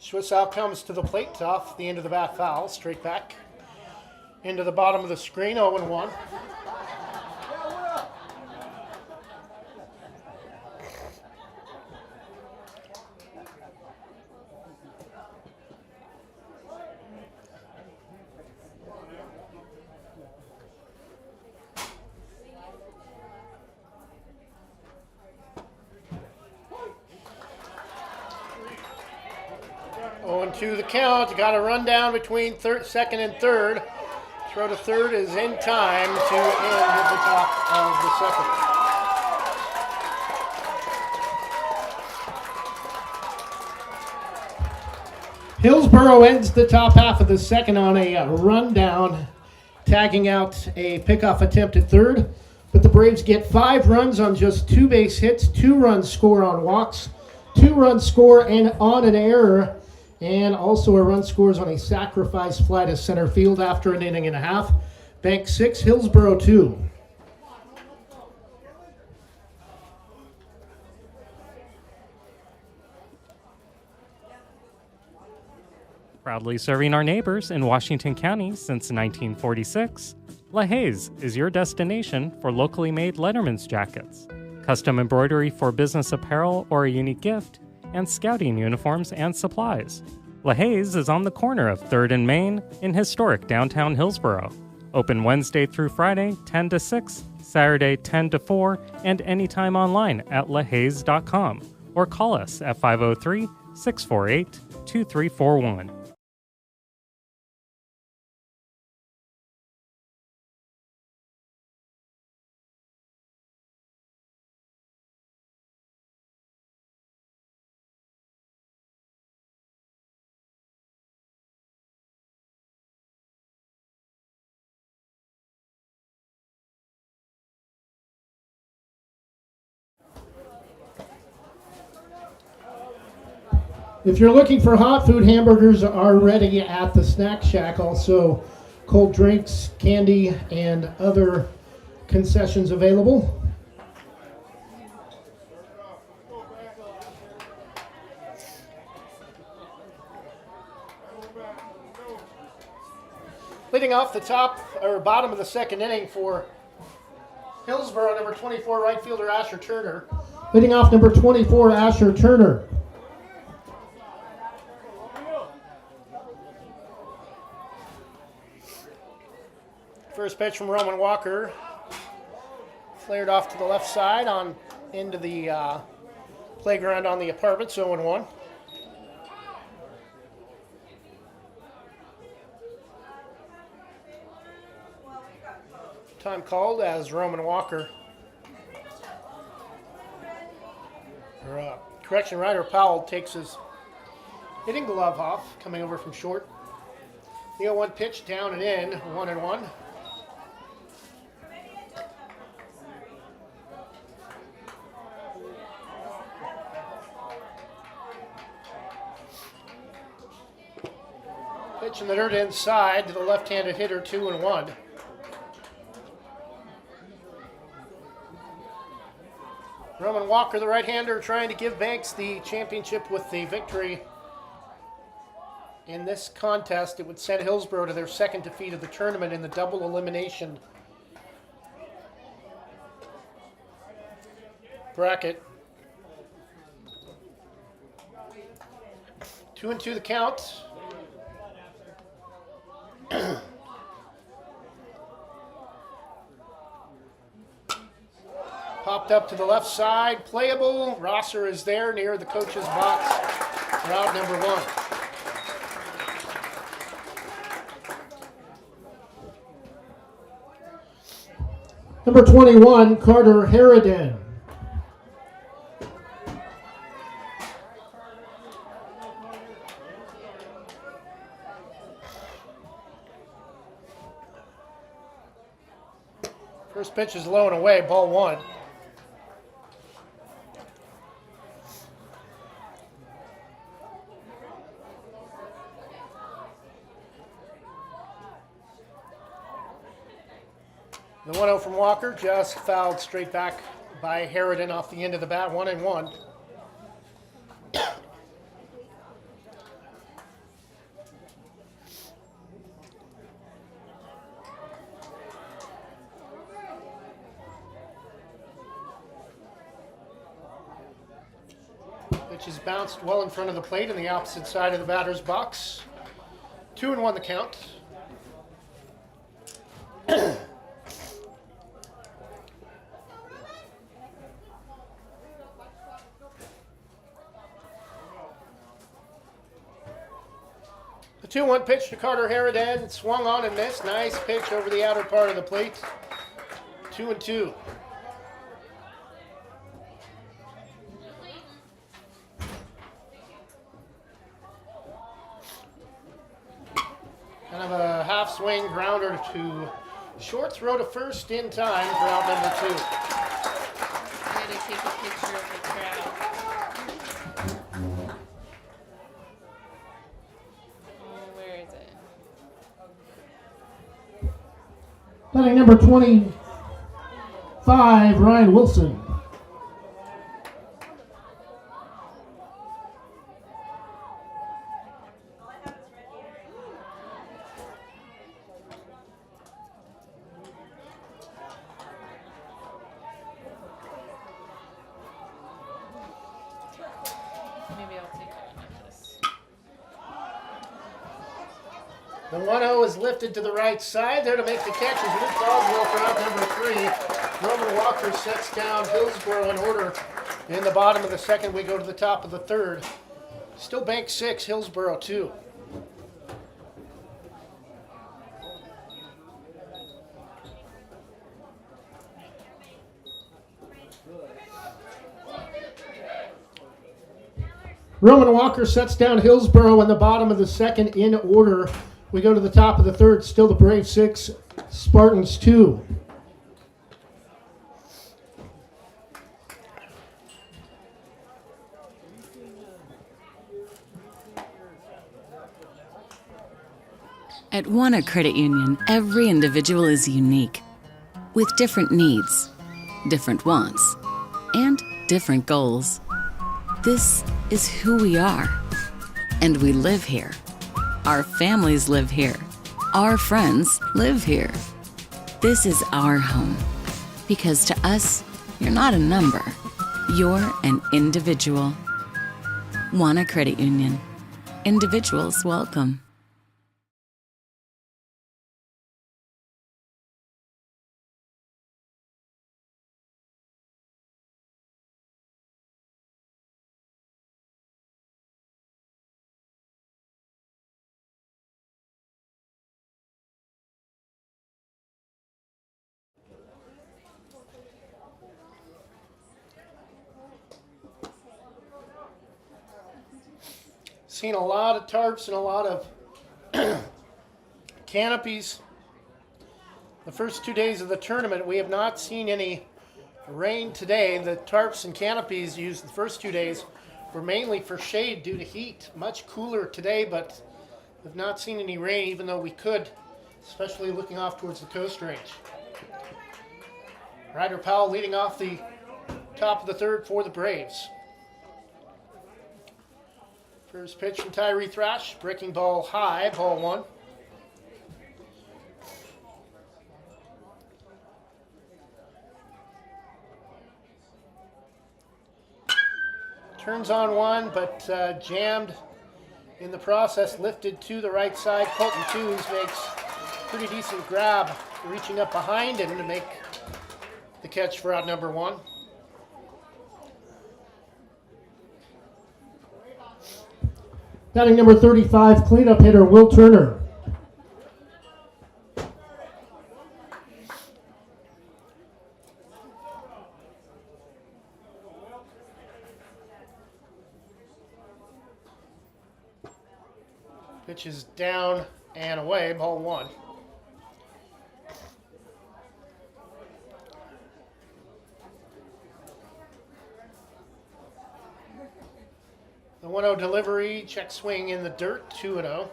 Schwitzow comes to the plate off the end of the bat foul, straight back into the bottom of the screen, 0-1. Oh, 2 the count. Got a run down between second and third. Throw to third is in time to end at the top of the second. Hillsborough ends the top half of the second on a run down, tagging out a pickoff attempt at third. But the Braves get 5 runs on just 2 base hits, 2 runs score on walks, 2 runs score and on an error, and also a run scores on a sacrifice fly to center field after an inning and a half. Banks 6, Hillsborough 2. Proudly serving our neighbors in Washington County since 1946, LaHaye's is your destination for locally made Letterman's jackets, custom embroidery for business apparel or a unique gift, and scouting uniforms and supplies. LaHaye's is on the corner of 3rd and Main in historic downtown Hillsborough. Open Wednesday through Friday, 10 to 6, Saturday, 10 to 4, and anytime online at lahayes.com or call us at 503-648-2341. If you're looking for hot food, hamburgers are ready at the Snack Shack. Also, cold drinks, candy, and other concessions available. Leading off the top or bottom of the second inning for Hillsborough, number 24 right fielder Asher Turner. Leading off number 24, Asher Turner. First pitch from Roman Walker. Flared off to the left side on into the playground on the apartments, 0-1. Time called as Roman Walker. Correction, Ryder Powell takes his hitting glove off, coming over from short. The 0-1 pitch down and in, 1-1. Pitch in the dirt inside to the left-handed hitter, 2-1. Roman Walker, the right-hander, trying to give Banks the championship with the victory in this contest. It would send Hillsborough to their second defeat of the tournament in the double elimination bracket. 2-2 the count. Popped up to the left side, playable. Rosser is there near the coach's box for out number 1. Number 21, Carter Harridan. First pitch is low and away, ball 1. The 1-0 from Walker, just fouled straight back by Harridan off the end of the bat, 1-1. Pitch is bounced well in front of the plate in the opposite side of the batter's box. 2-1 the count. The 2-1 pitch to Carter Harridan, swung on and missed. Nice pitch over the outer part of the plate. 2-2. Kind of a half swing grounder to short, throw to first in time for out number 2. I had to take a picture of the crowd. Where is it? Batting number 25, Ryan Wilson. Maybe I'll take one of this. The 1-0 is lifted to the right side. There to make the catch is Luke Oswell for out number 3. Roman Walker sets down Hillsborough in order. In the bottom of the second, we go to the top of the third. Still Bank 6, Hillsborough 2. Roman Walker sets down Hillsborough in the bottom of the second in order. We go to the top of the third. Still the Braves 6, Spartans 2. At Wana Credit Union, every individual is unique, with different needs, different wants, and different goals. This is who we are, and we live here. Our families live here. Our friends live here. This is our home, because to us, you're not a number. You're an individual. Wana Credit Union. Individuals welcome. Seen a lot of tarps and a lot of canopies. The first 2 days of the tournament, we have not seen any rain today. The tarps and canopies used the first 2 days were mainly for shade due to heat. Much cooler today, but we've not seen any rain, even though we could, especially looking off towards the Coast Range. Ryder Powell leading off the top of the third for the Braves. First pitch from Tyree Thrash, breaking ball high, ball one. Turns on one, but jammed in the process, lifted to the right side. Colton Toombs makes pretty decent grab, reaching up behind him to make the catch for out number one. Batting number 35, cleanup hitter Will Turner. Pitch is down and away, ball one. The 1-0 delivery, check swing in the dirt, 2-0.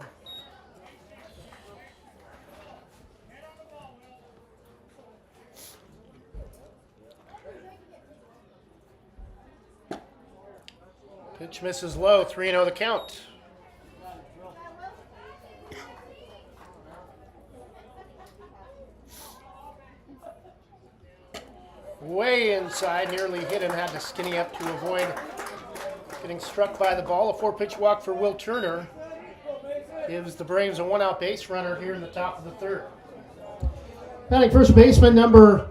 Pitch misses low, 3-0 the count. Way inside, nearly hit him, had to skinny up to avoid getting struck by the ball. A 4-pitch walk for Will Turner gives the Braves a 1-out base runner here in the top of the third. Batting first baseman number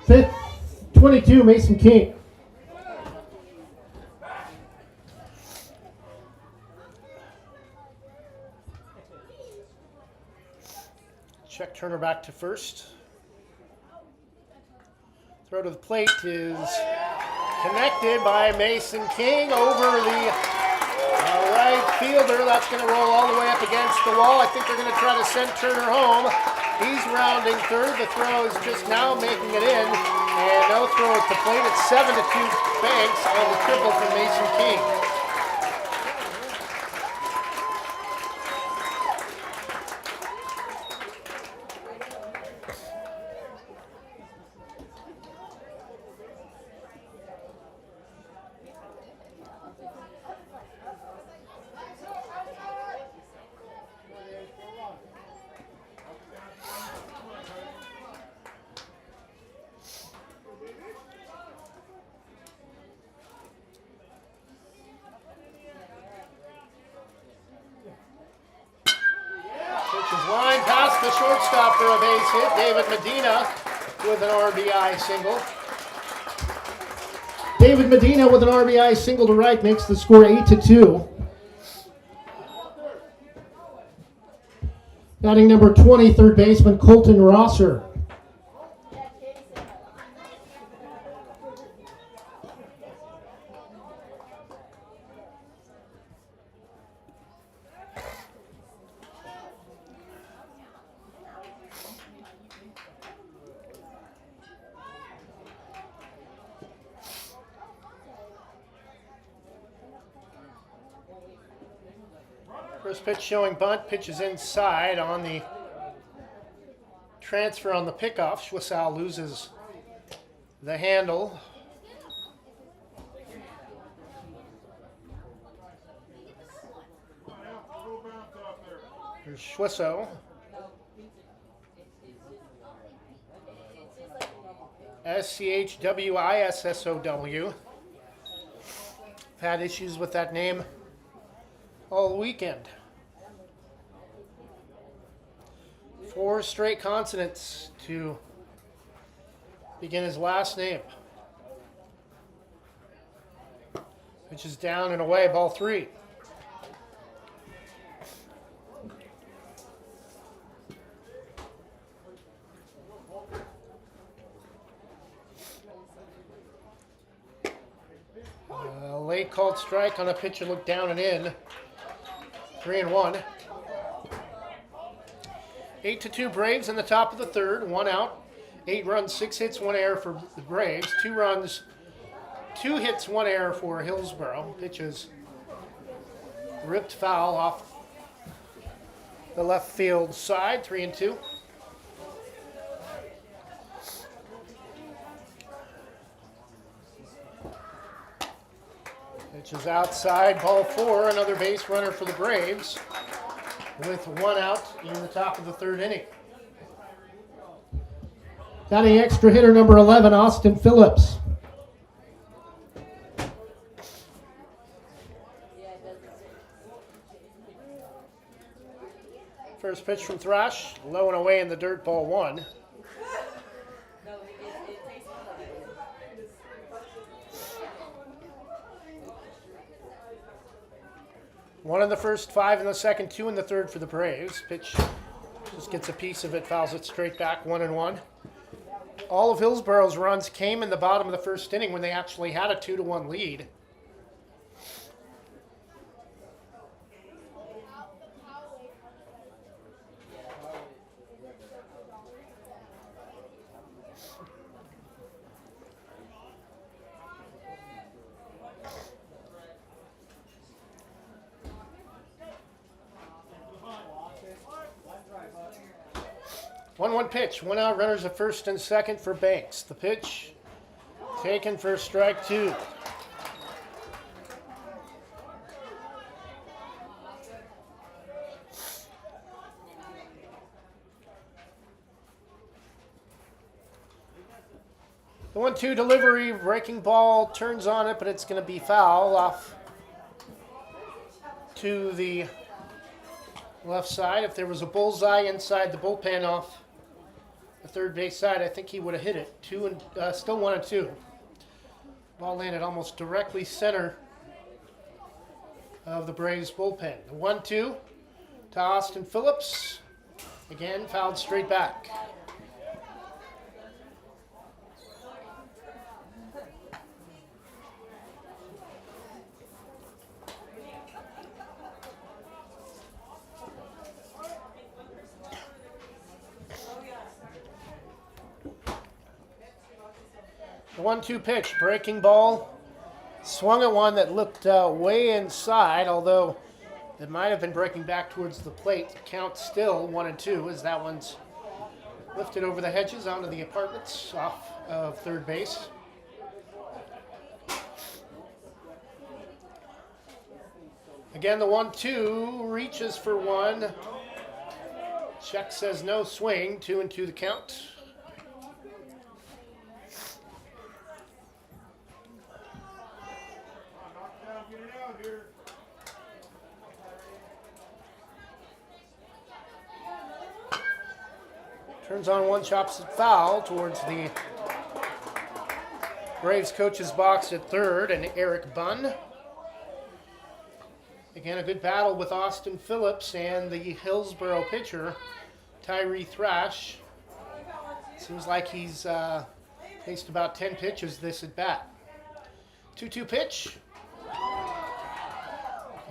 22, Mason King. Check Turner back to first. Throw to the plate is connected by Mason King over the right fielder. That's going to roll all the way up against the wall. I think they're going to try to send Turner home. He's rounding third. The throw is just now making it in. And no throw at the plate. It's 7-2 Banks on the triple from Mason King. Line past the shortstop for a base hit. David Medina with an RBI single. David Medina with an RBI single to right makes the score 8-2. Batting number 20, third baseman Colton Rosser. First pitch showing bunt. Pitch is inside on the transfer on the pickoff. Schwissau loses the handle. Here's Schwissow. SCHWISSOW. I've had issues with that name all weekend. 4 straight consonants to begin his last name. Pitch is down and away, ball 3. Late called strike on a pitch that looked down and in. 3-1. 8-2 Braves in the top of the third. 1 out. 8 runs, 6 hits, 1 error for the Braves. 2 runs, 2 hits, 1 error for Hillsborough. Pitch is ripped foul off the left field side. 3-2. Pitch is outside, ball 4, another base runner for the Braves with 1 out in the top of the third inning. Batting extra hitter number 11, Austin Phillips. First pitch from Thrash, low and away in the dirt, ball 1. One in the first, 5 in the second, 2 in the third for the Braves. Pitch just gets a piece of it, fouls it straight back, 1-1. All of Hillsborough's runs came in the bottom of the first inning when they actually had a 2-1 lead. One pitch, 1 out, runners at first and second for Banks. The pitch taken for strike 2. The 1-2 delivery, breaking ball, turns on it, but it's going to be foul off to the left side. If there was a bullseye inside the bullpen off the third base side, I think he would have hit it. Still 1-2. Ball landed almost directly center of the Braves bullpen. The 1-2 to Austin Phillips. Again, fouled straight back. The 1-2 pitch, breaking ball, swung at one that looked way inside, although it might have been breaking back towards the plate. Count still 1-2 as that one's lifted over the hedges onto the apartments off of third base. Again, the 1-2 reaches for 1. Check says no swing, 2-2 the count. Turns on 1, chops it foul towards the Braves coach's box at third, and Eric Bunn. Again, a good battle with Austin Phillips and the Hillsborough pitcher, Tyree Thrash. Seems like he's faced about 10 pitches this at bat. 2-2 pitch.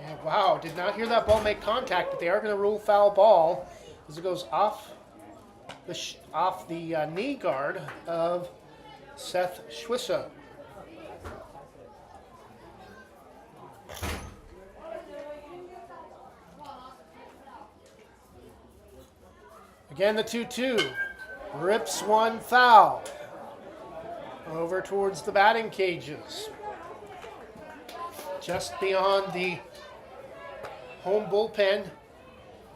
And wow, did not hear that ball make contact, but they are going to rule foul ball as it goes off the knee guard of Seth Schwissau. Again, the 2-2. Rips one foul. Over towards the batting cages. Just beyond the home bullpen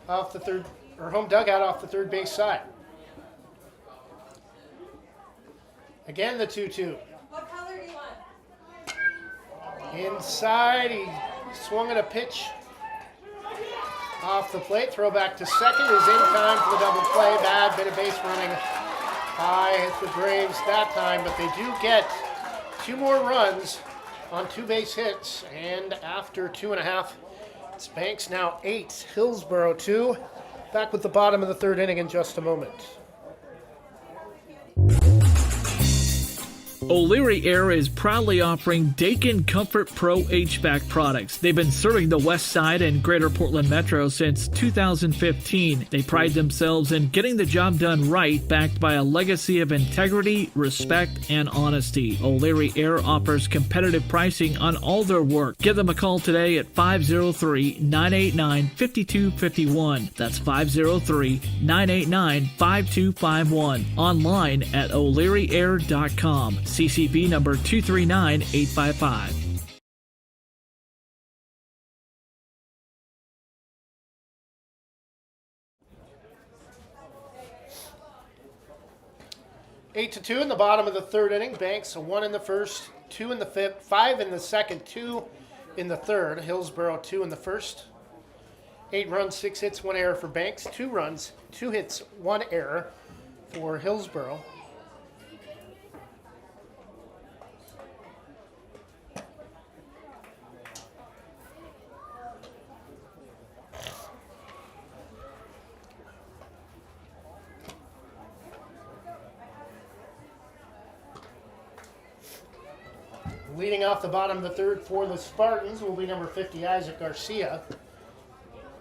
off the third, or home dugout off the third base side. Again, the 2-2. What color do you want? Inside, he swung at a pitch off the plate. Throw back to second is in time for the double play. Bad bit of base running by the Braves that time, but they do get 2 more runs on 2 base hits, and after 2.5, it's Banks now 8, Hillsborough 2. Back with the bottom of the 3rd inning in just a moment. O'Leary Air is proudly offering Dakin Comfort Pro HVAC products. They've been serving the West Side and Greater Portland Metro since 2015. They pride themselves in getting the job done right, backed by a legacy of integrity, respect, and honesty. O'Leary Air offers competitive pricing on all their work. Give them a call today at 503-989-5251. That's 503-989-5251. Online at o'learyair.com. CCB number 239855. Eight to 2 in the bottom of the 3rd inning. Banks 1 in the first, 2 in the fifth, 5 in the second, 2 in the third. Hillsborough 2 in the first. 8 runs, 6 hits, 1 error for Banks. 2 runs, 2 hits, 1 error for Hillsborough. Leading off the bottom of the 3rd for the Spartans will be number 50, Isaac Garcia,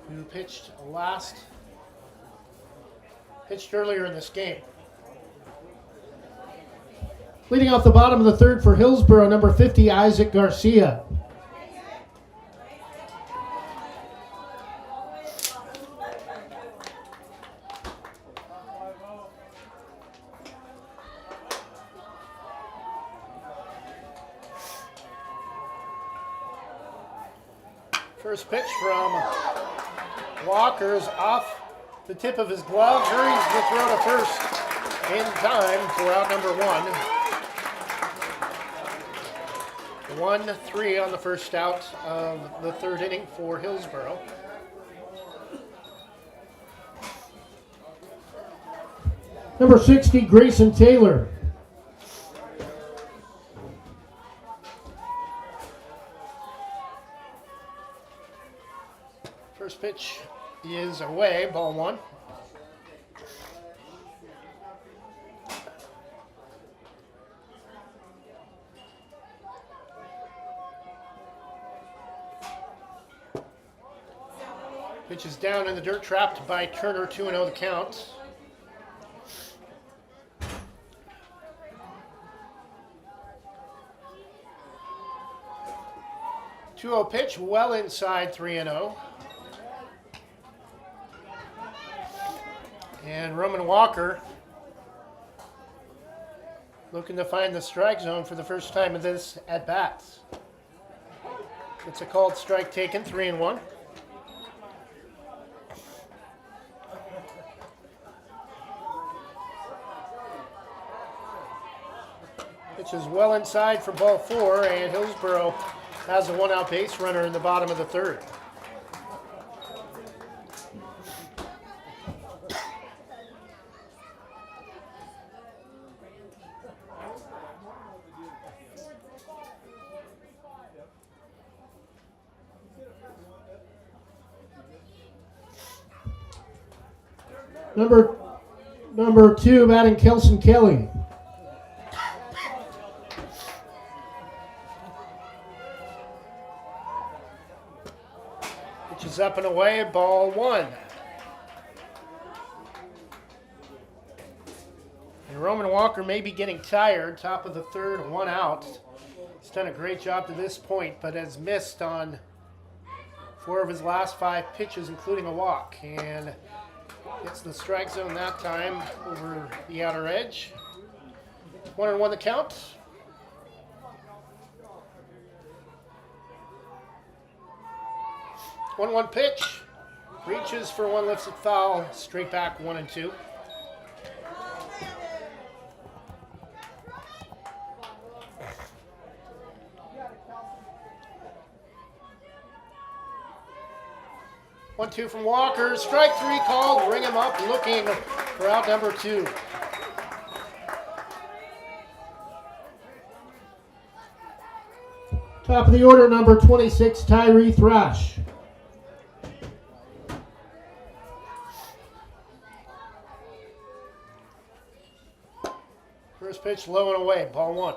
who pitched earlier in this game. Leading off the bottom of the 3rd for Hillsborough, number 50, Isaac Garcia. First pitch from Walker's off the tip of his glove. Hurries the throw to first in time for out number 1. 1-3 on the first out of the 3rd inning for Hillsborough. Number 60, Grayson Taylor. First pitch is away, ball 1. Pitch is down in the dirt, trapped by Turner, 2-0 the count. Pitch well inside 3-0. And Roman Walker looking to find the strike zone for the first time in this at-bat. It's a called strike taken, 3-1. Pitch is well inside for ball 4, and Hillsborough has a 1-out base runner in the bottom of the 3rd. Number 2, batting Kelson Kelly. Which is up and away, ball 1. And Roman Walker may be getting tired, top of the 3rd, 1 out. He's done a great job to this point, but has missed on 4 of his last 5 pitches, including a walk. And Gets the strike zone that time over the outer edge. 1-1 the count. 1-1 pitch. Reaches for one, lifts it foul. Straight back 1-2. One, two from Walker. Strike three called. Ring him up, looking for out number 2. Top of the order, number 26, Tyree Thrash. First pitch low and away. Ball 1.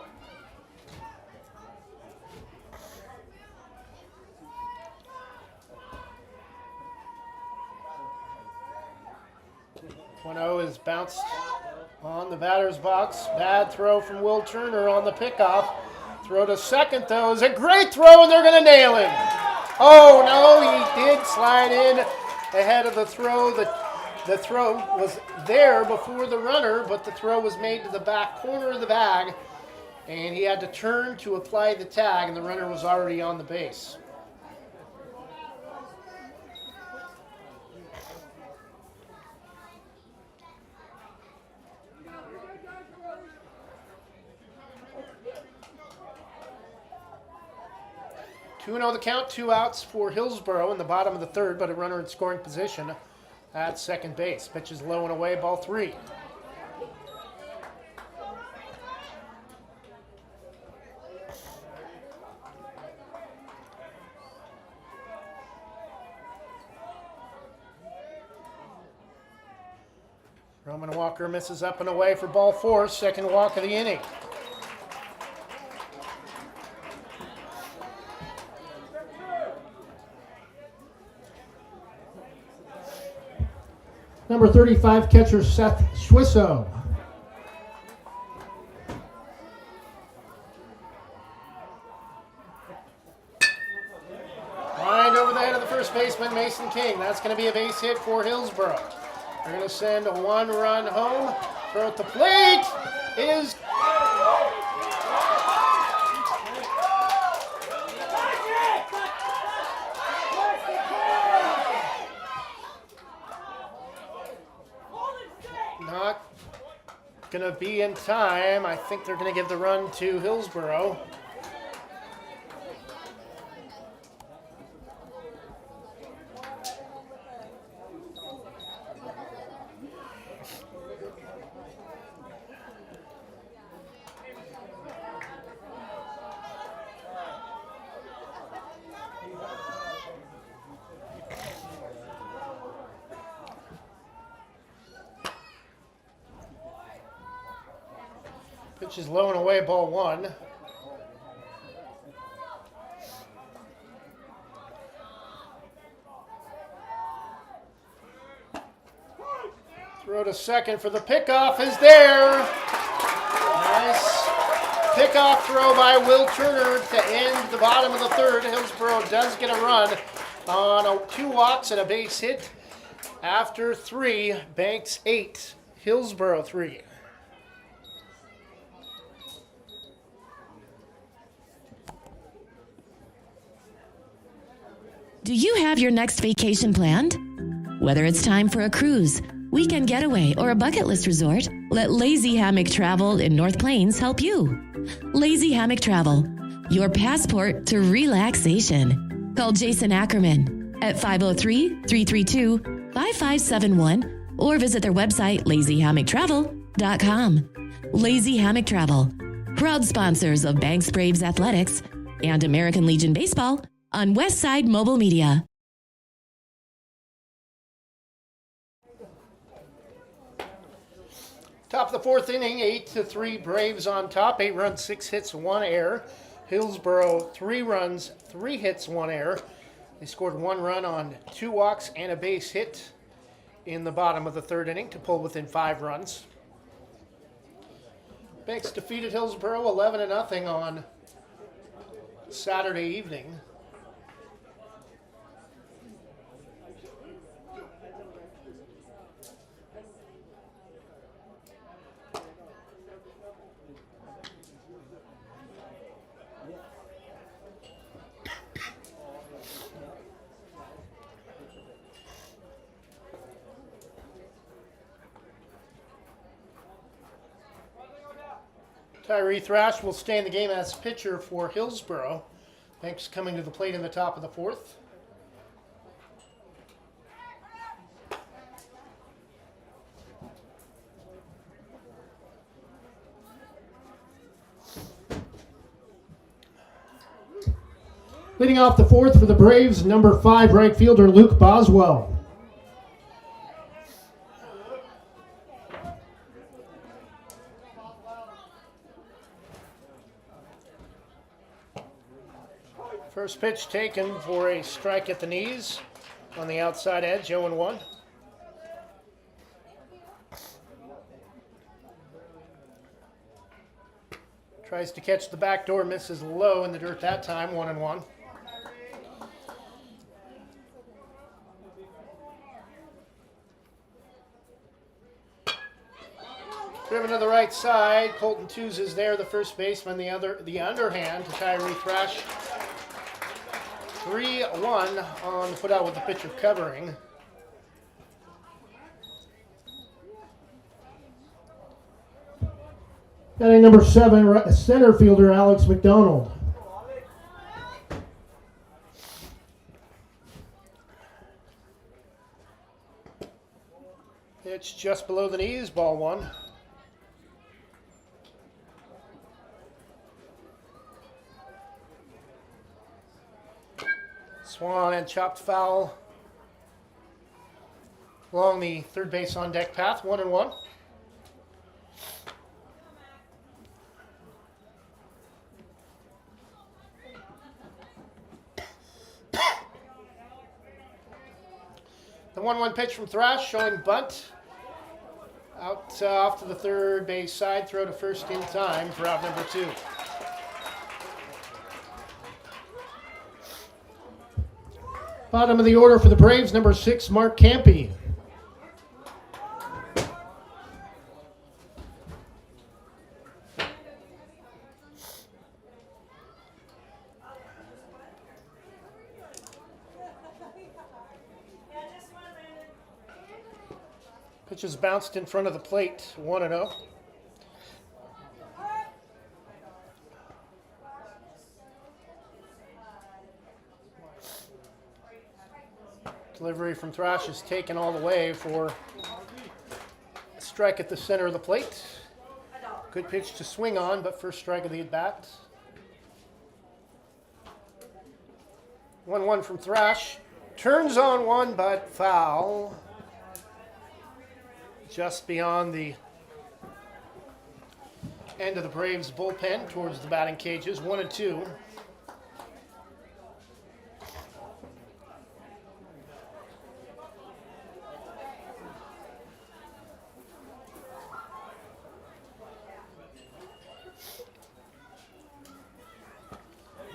Is bounced on the batter's box. Bad throw from Will Turner on the pickoff. Throw to second, though, is a great throw, and they're going to nail him. Oh, no, he did slide in ahead of the throw. The throw was there before the runner, but the throw was made to the back corner of the bag, and he had to turn to apply the tag, and the runner was already on the base. Two and 0 the count, 2 outs for Hillsborough in the bottom of the third, but a runner in scoring position at second base. Pitch is low and away, ball 3. Roman Walker misses up and away for ball 4, second walk of the inning. Number 35, catcher Seth Schwisso. Lined over the head of the first baseman, Mason King. That's going to be a base hit for Hillsborough. They're going to send a 1-run home. Throw at the plate is... not going to be in time. I think they're going to give the run to Hillsborough. Pitch is low and away, ball 1. Throw to second for the pickoff is there. Nice pickoff throw by Will Turner to end the bottom of the third. Hillsborough does get a run on 2 walks and a base hit. After 3, Banks 8, Hillsborough 3. Do you have your next vacation planned? Whether it's time for a cruise, weekend getaway, or a bucket list resort, let Lazy Hammock Travel in North Plains help you. Lazy Hammock Travel, your passport to relaxation. Call Jason Ackerman at 503-332-5571 or visit their website, lazyhammocktravel.com. Lazy Hammock Travel, proud sponsors of Banks Braves Athletics and American Legion Baseball on Westside Mobile Media. Top of the 4th inning, 8-3 Braves on top. 8 runs, 6 hits, 1 error. Hillsborough 3 runs, 3 hits, 1 error. They scored 1 run on 2 walks and a base hit in the bottom of the 3rd inning to pull within 5 runs. Banks defeated Hillsborough 11-0 on Saturday evening. Tyree Thrash will stay in the game as pitcher for Hillsborough. Banks coming to the plate in the top of the fourth. Leading off the fourth for the Braves, number 5 right fielder Luke Boswell. First pitch taken for a strike at the knees on the outside edge, 0-1. Tries to catch the back door, misses low in the dirt that time, 1-1. Driven to the right side, Colton Tews is there, the first baseman, the underhand to Tyree Thrash. 3-1 on the put out with the pitcher covering. Batting number 7, center fielder Alex McDonald. Pitch just below the knees, ball 1. Swan and chopped foul along the third base on deck path, 1-1. The 1-1 pitch from Thrash showing bunt. Out off to the third base side, throw to first in time for out number 2. Bottom of the order for the Braves, number 6, Mark Campy. Pitch is bounced in front of the plate, 1-0. Delivery from Thrash is taken all the way for a strike at the center of the plate. Good pitch to swing on, but first strike of the at-bat. 1-1 from Thrash. Turns on one, but foul. Just beyond the end of the Braves bullpen towards the batting cages, 1-2.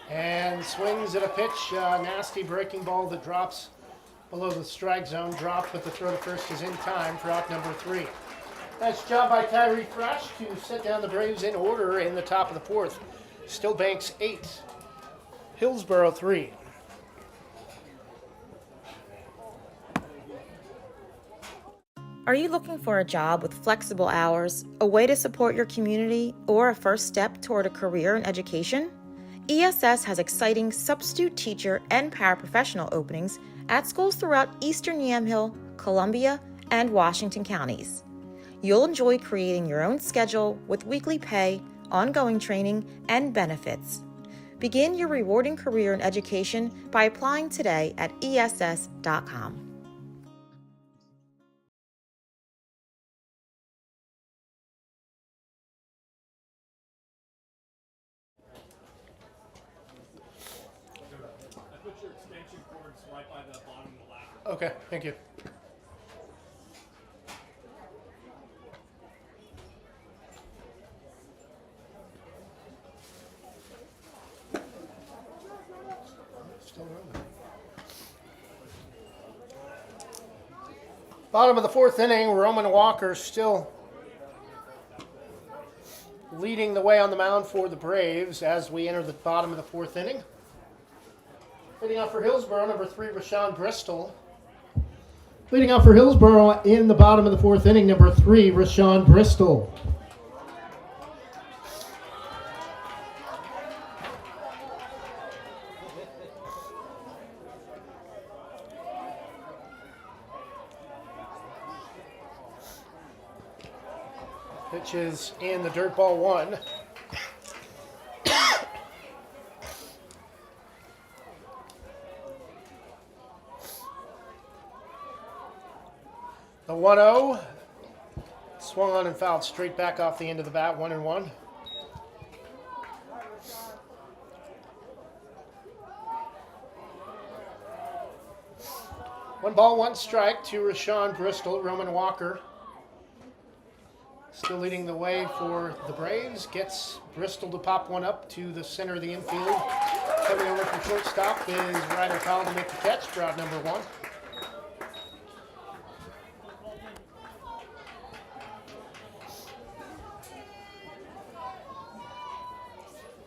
And swings at a pitch, nasty breaking ball that drops below the strike zone. Dropped, but the throw to first is in time for out number 3. Nice job by Tyree Thrash to set down the Braves in order in the top of the fourth. Still Banks 8, Hillsborough 3. Are you looking for a job with flexible hours, a way to support your community, or a first step toward a career in education? ESS has exciting substitute teacher and paraprofessional openings at schools throughout Eastern Yamhill, Columbia, and Washington counties. You'll enjoy creating your own schedule with weekly pay, ongoing training, and benefits. Begin your rewarding career in education by applying today at ess.com. Okay, thank you. Still rolling. Bottom of the fourth inning, Roman Walker still leading the way on the mound for the Braves as we enter the bottom of the fourth inning. Leading off for Hillsborough, number 3, Rashawn Bristol. Leading off for Hillsborough in the bottom of the fourth inning, number 3, Rashawn Bristol. Pitch is in the dirt ball 1. The 1-0 swung on and fouled straight back off the end of the bat, 1-1. One ball, one strike to Rashawn Bristol. Roman Walker still leading the way for the Braves. Gets Bristol to pop one up to the center of the infield. Coming over from shortstop is Ryder Powell to make the catch for out number 1.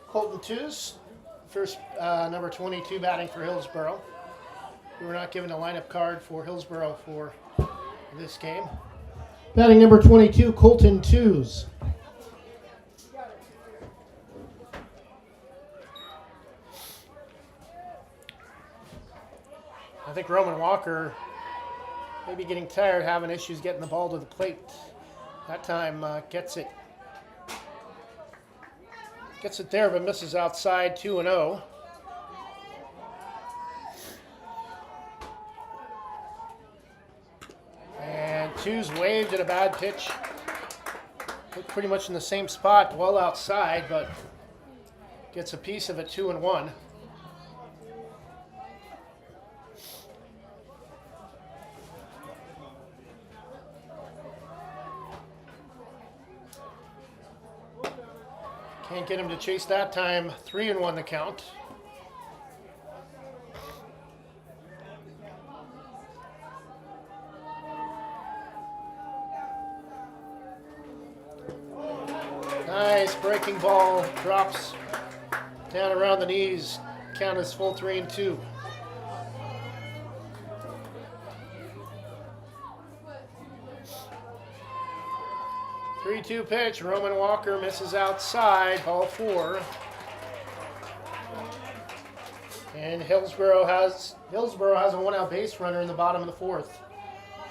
Colton Tews, first number 22 batting for Hillsborough. We were not given a lineup card for Hillsborough for this game. Batting number 22, Colton Tews. I think Roman Walker may be getting tired, having issues getting the ball to the plate. That time gets it there, but misses outside, 2-0. And Tews waved at a bad pitch. Looked pretty much in the same spot, well outside, but gets a piece of it, 2-1. Can't get him to chase that time. 3-1 the count. Nice breaking ball. Drops down around the knees. Count is full 3-2. Three-two pitch. Roman Walker misses outside. Ball 4. And Hillsborough has a 1-out base runner in the bottom of the 4th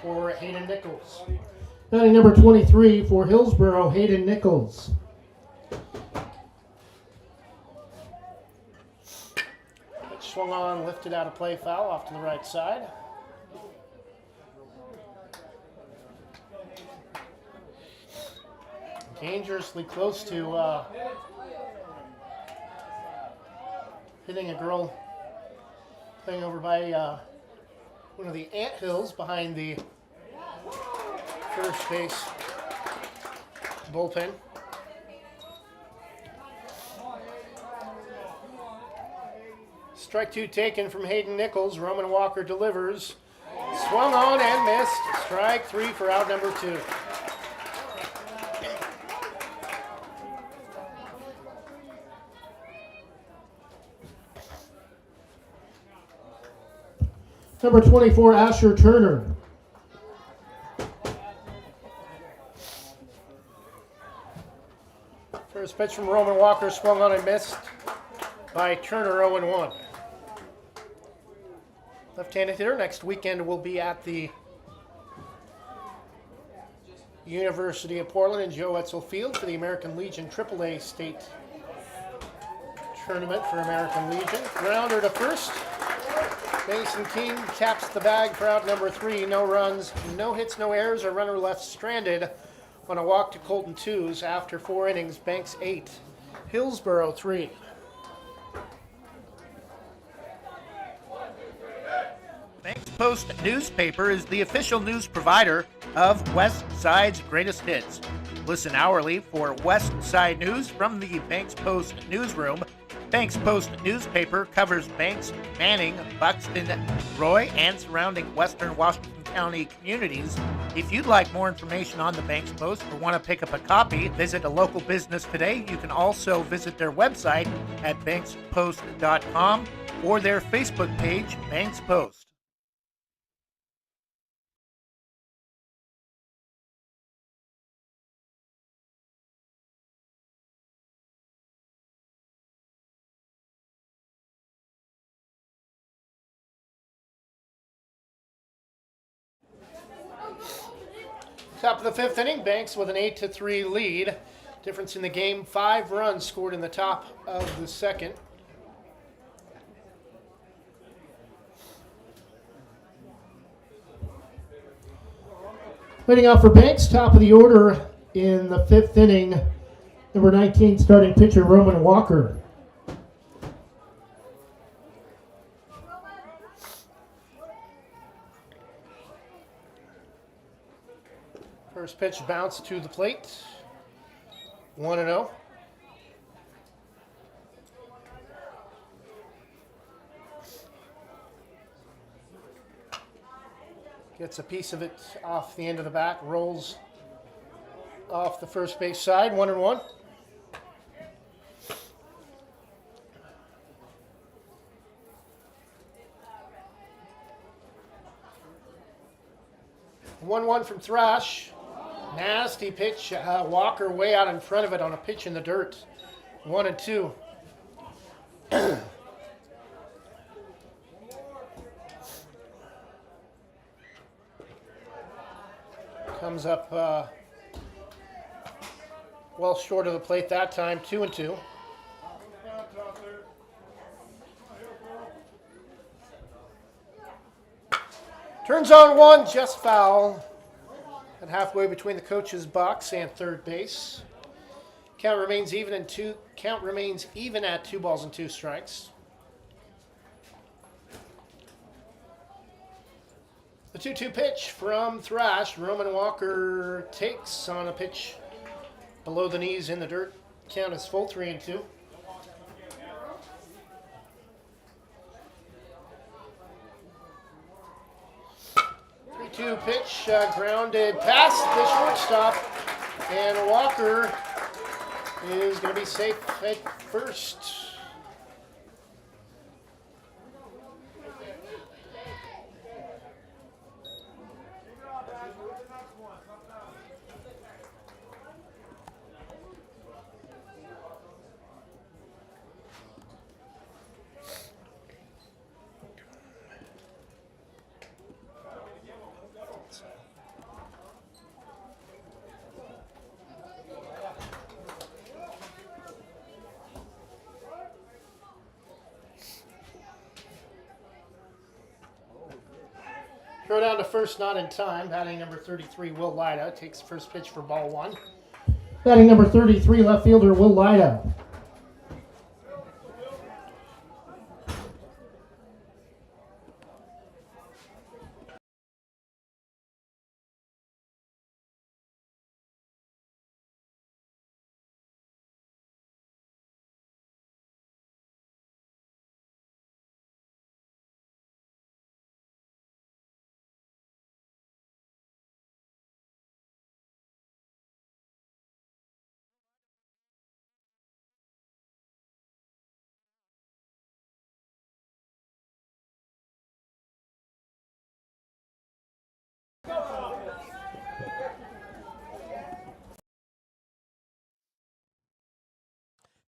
for Hayden Nichols. Batting number 23 for Hillsborough, Hayden Nichols. Pitch swung on, lifted out of play, foul off to the right side. Dangerously close to hitting a girl playing over by one of the anthills behind the first base bullpen. Strike 2 taken from Hayden Nichols. Roman Walker delivers. Swung on and missed. Strike 3 for out number 2. Number 24, Asher Turner. First pitch from Roman Walker, swung on and missed by Turner, 0-1. Left-handed hitter next weekend will be at the University of Portland in Joe Etzel Field for the American Legion AAA State Tournament for American Legion. Grounder to first. Mason King caps the bag for out number 3. No runs, no hits, no errors. A runner left stranded on a walk to Colton Tews after 4 innings. Banks 8, Hillsborough 3. Banks Post newspaper is the official news provider of West Side's greatest hits. Listen hourly for West Side news from the Banks Post newsroom. Banks Post newspaper covers Banks, Manning, Buxton, Roy, and surrounding western Washington County communities. If you'd like more information on the Banks Post or want to pick up a copy, visit a local business today. You can also visit their website at bankspost.com or their Facebook page, Banks Post. Top of the fifth inning, Banks with an 8-3 lead. Difference in the game, 5 runs scored in the top of the second. Leading off for Banks, top of the order in the fifth inning, number 19 starting pitcher Roman Walker. First pitch bounce to the plate. 1-0. Gets a piece of it off the end of the bat, rolls off the first base side, 1-1. One from Thrash. Nasty pitch. Walker way out in front of it on a pitch in the dirt. 1-2. Comes up well short of the plate that time. 2-2. Turns on one, just foul. And halfway between the coach's box and third base. Count remains even at 2 balls and 2 strikes. The 2-2 pitch from Thrash. Roman Walker takes on a pitch below the knees in the dirt. Count is full, 3-2. Pitch grounded past the shortstop, and Walker is going to be safe at first. Throw down to first, not in time. Batting number 33, Will Lyda, takes first pitch for ball 1. Batting number 33, left fielder Will Lyda.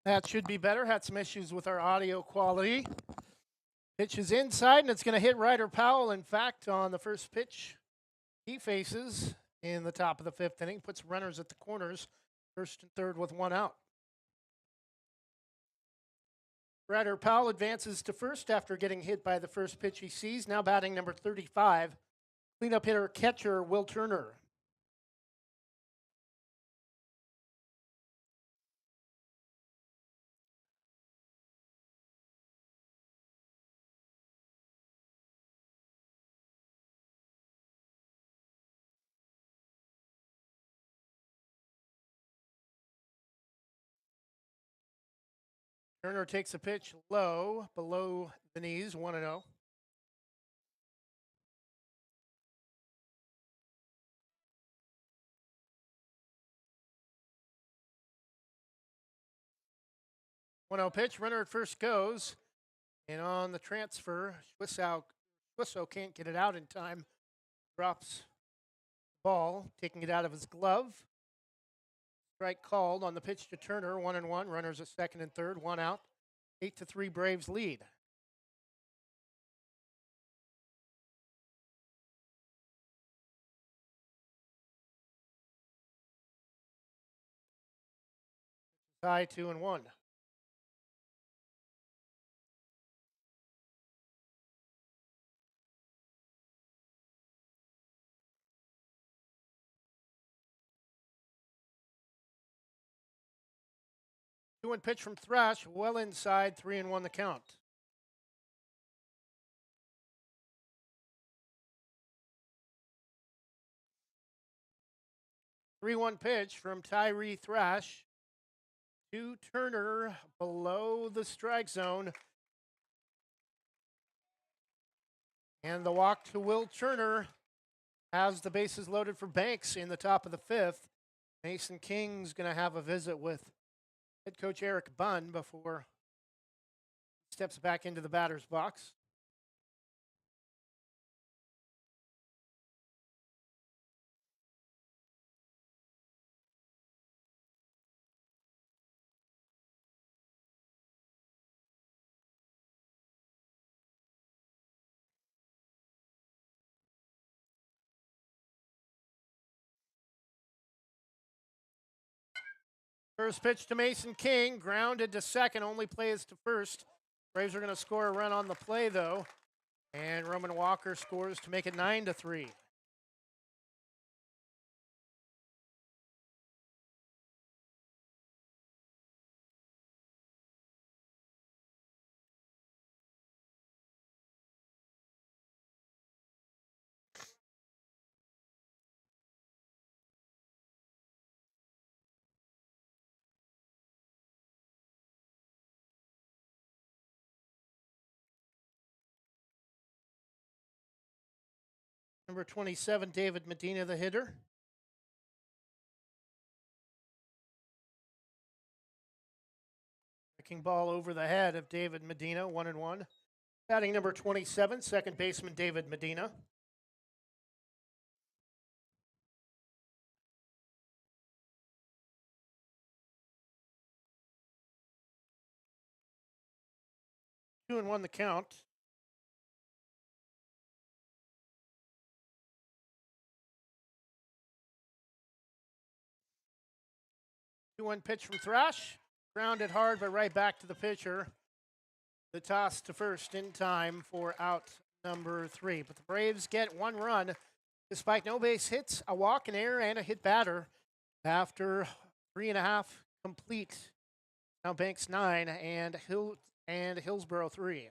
That should be better. Had some issues with our audio quality. Pitch is inside, and it's going to hit Ryder Powell. In fact, on the first pitch, he faces in the top of the fifth inning, puts runners at the corners, first and third with 1 out. Ryder Powell advances to first after getting hit by the first pitch he sees. Now batting number 35, cleanup hitter catcher Will Turner. Turner takes a pitch low, below the knees, 1-0. Pitch, runner at first goes, and on the transfer, Schwissow can't get it out in time. Drops the ball, taking it out of his glove. Strike called on the pitch to Turner, 1-1. Runners at second and third, 1 out. 8-3 Braves lead. tie 2-1. Two-one pitch from Thrash, well inside, 3-1 the count. Three-one pitch from Tyree Thrash to Turner below the strike zone. And the walk to Will Turner has the bases loaded for Banks in the top of the fifth. Mason King's going to have a visit with head coach Eric Bunn before he steps back into the batter's box. First pitch to Mason King, grounded to second, only plays to first. Braves are going to score a run on the play, though. And Roman Walker scores to make it 9-3. Number 27, David Medina, the hitter. Breaking ball over the head of David Medina, 1-1. Batting number 27, second baseman David Medina. Two and one the count. Two-one pitch from Thrash. Grounded hard, but right back to the pitcher. The toss to first in time for out number 3. But the Braves get one run despite no base hits, a walk, an error, and a hit batter after 3.5 complete. Now Banks 9 and Hillsborough 3.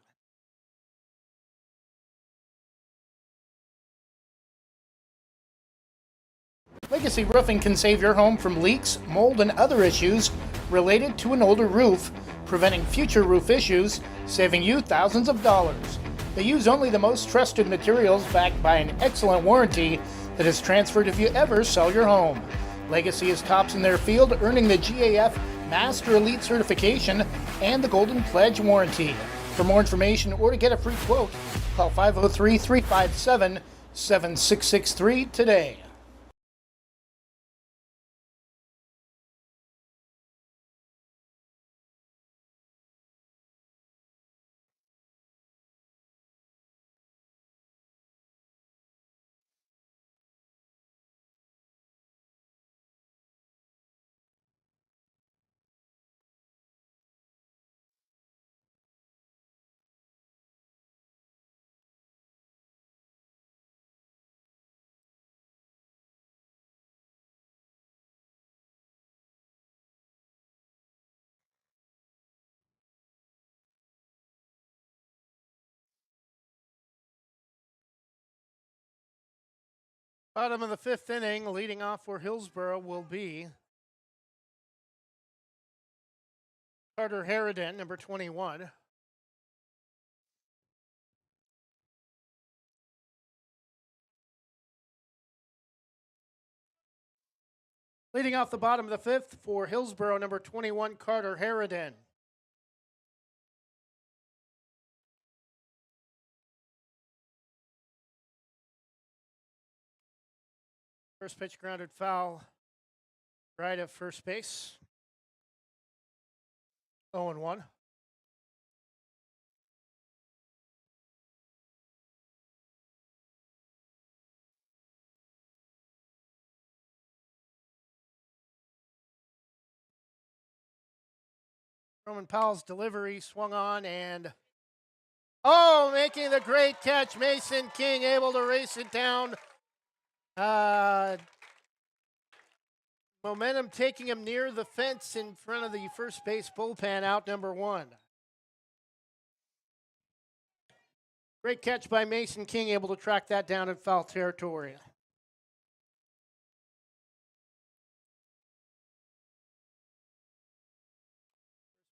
Legacy Roofing can save your home from leaks, mold, and other issues related to an older roof, preventing future roof issues, saving you thousands of dollars. They use only the most trusted materials backed by an excellent warranty that is transferred if you ever sell your home. Legacy is tops in their field, earning the GAF Master Elite certification and the Golden Pledge warranty. For more information or to get a free quote, call 503-357-7663 today. Bottom of the fifth inning, leading off for Hillsborough will be Carter Harridan, number 21. Leading off the bottom of the fifth for Hillsborough, number 21, Carter Harridan. First pitch grounded foul, right at first base. 0-1. Roman Powell's delivery swung on and making the great catch. Mason King able to race it down. Momentum taking him near the fence in front of the first base bullpen, out number 1. Great catch by Mason King, able to track that down in foul territory.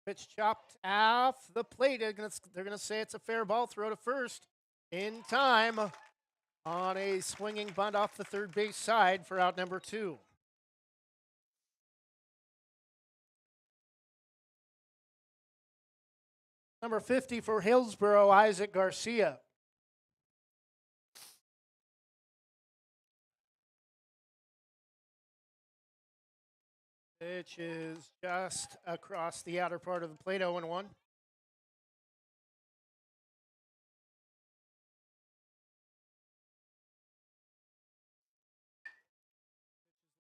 Pitch chopped off the plate. They're going to say it's a fair ball throw to first in time on a swinging bunt off the third base side for out number 2. Number 50 for Hillsboro, Isaac Garcia. Pitch is just across the outer part of the plate, 0-1.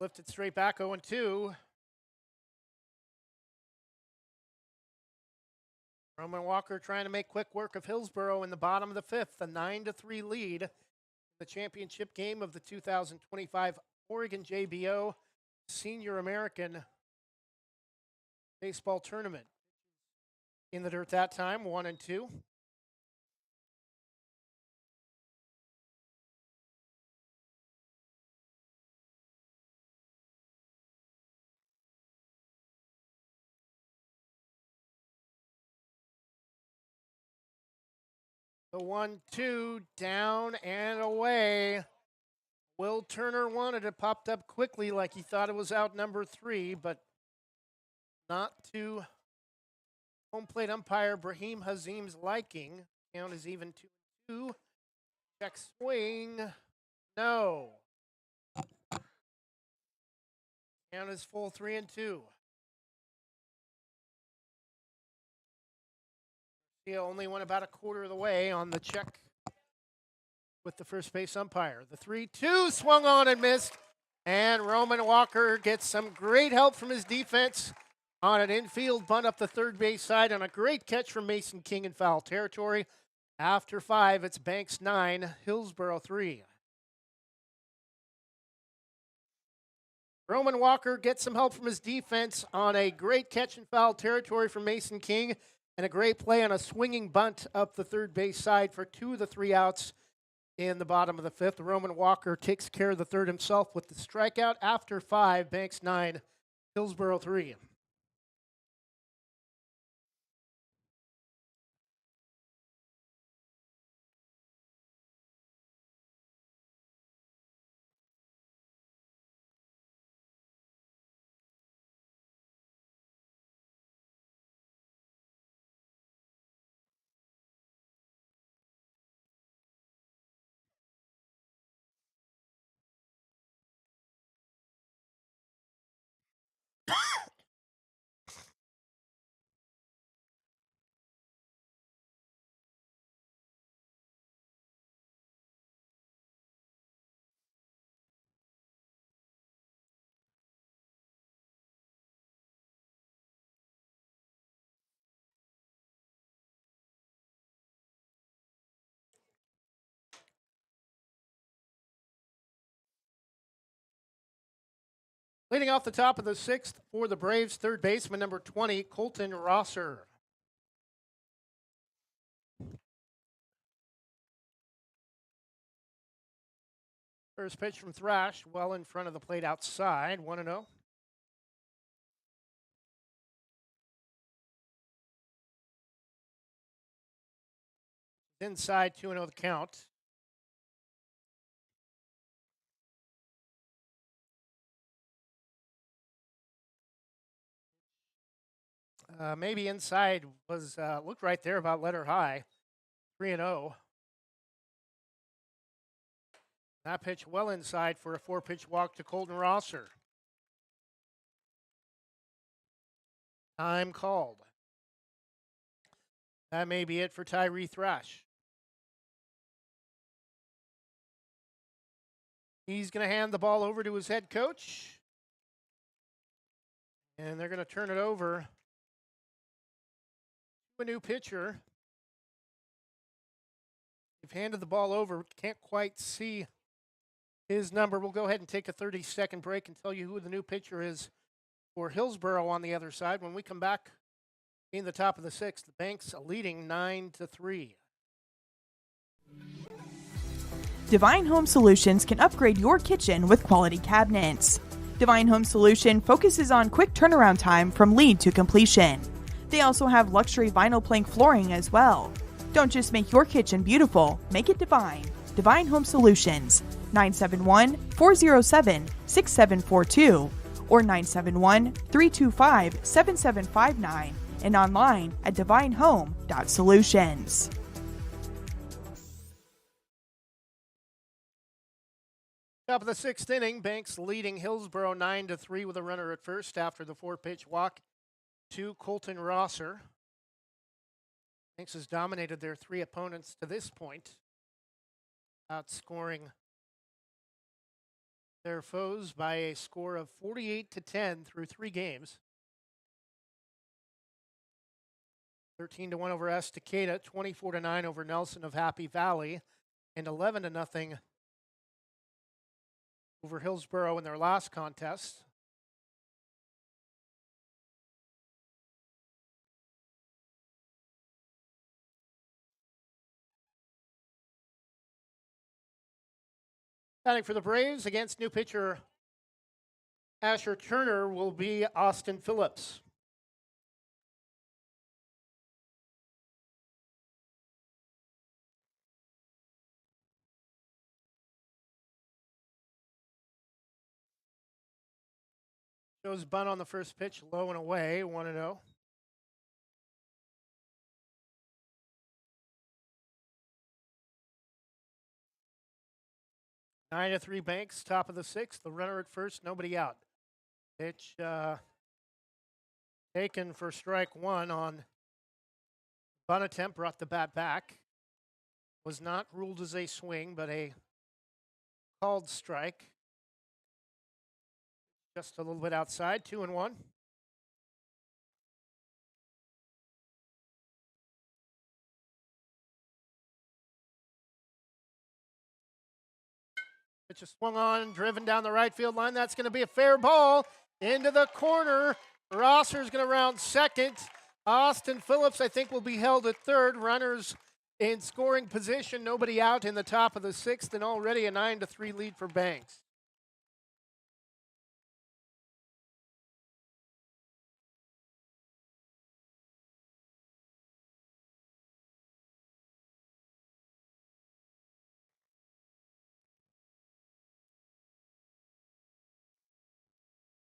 Lifted straight back, 0-2. Roman Walker trying to make quick work of Hillsboro in the bottom of the 5th, a 9-3 lead in the championship game of the 2025 Oregon JBO Senior American Baseball Tournament. In the dirt that time, 1-2. The 1-2 down and away. Will Turner wanted it, popped up quickly like he thought it was out number 3, but not to home plate umpire Brahim Hazim's liking. Count is even 2-2. Check swing. No. Count is full 3-2. He only went about a quarter of the way on the check with the first base umpire. The 3-2 swung on and missed. And Roman Walker gets some great help from his defense on an infield bunt up the third base side on a great catch from Mason King in foul territory. After 5, it's Banks 9, Hillsboro 3. Roman Walker gets some help from his defense on a great catch in foul territory from Mason King and a great play on a swinging bunt up the third base side for 2 of the 3 outs in the bottom of the 5th. Roman Walker takes care of the third himself with the strikeout. After 5, Banks 9, Hillsboro 3. Leading off the top of the 6th for the Braves, third baseman number 20, Colton Rosser. First pitch from Thrash, well in front of the plate outside, 1-0. Inside, 2-0 the count. Maybe inside was looked right there about letter high, 3-0. That pitch well inside for a 4-pitch walk to Colton Rosser. Time called. That may be it for Tyree Thrash. He's going to hand the ball over to his head coach. And they're going to turn it over A new pitcher. They've handed the ball over. Can't quite see his number. We'll go ahead and take a 30-second break and tell you who the new pitcher is for Hillsboro on the other side. When we come back in the top of the sixth, the Banks leading 9-3. Divine Home Solutions can upgrade your kitchen with quality cabinets. Divine Home Solution focuses on quick turnaround time from lead to completion. They also have luxury vinyl plank flooring as well. Don't just make your kitchen beautiful, make it divine. Divine Home Solutions, 971-407-6742 or 971-325-7759 and online at divinehome.solutions. Top of the sixth inning, Banks leading Hillsboro 9-3 with a runner at first after the 4-pitch walk to Colton Rosser. Banks has dominated their 3 opponents to this point, outscoring their foes by a score of 48-10 through 3 games. 13-1 over Estacada, 24-9 over Nelson of Happy Valley, and 11-0 over Hillsboro in their last contest. Batting for the Braves against new pitcher Asher Turner will be Austin Phillips. Shows bunt on the first pitch, low and away, 1-0. Nine to 3 Banks, top of the sixth. The runner at first, nobody out. Pitch taken for strike 1 on bunt attempt, brought the bat back. Was not ruled as a swing, but a called strike. Just a little bit outside, 2-1. Pitch is swung on, driven down the right field line. That's going to be a fair ball into the corner. Rosser's going to round second. Austin Phillips, I think, will be held at third. Runners in scoring position. Nobody out in the top of the sixth, and already a 9-3 lead for Banks.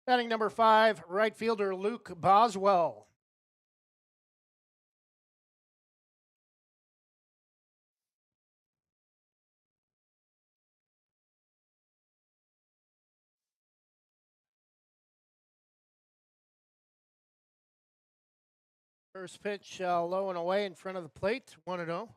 Batting number 5, right fielder Luke Boswell. First pitch low and away in front of the plate, 1-0.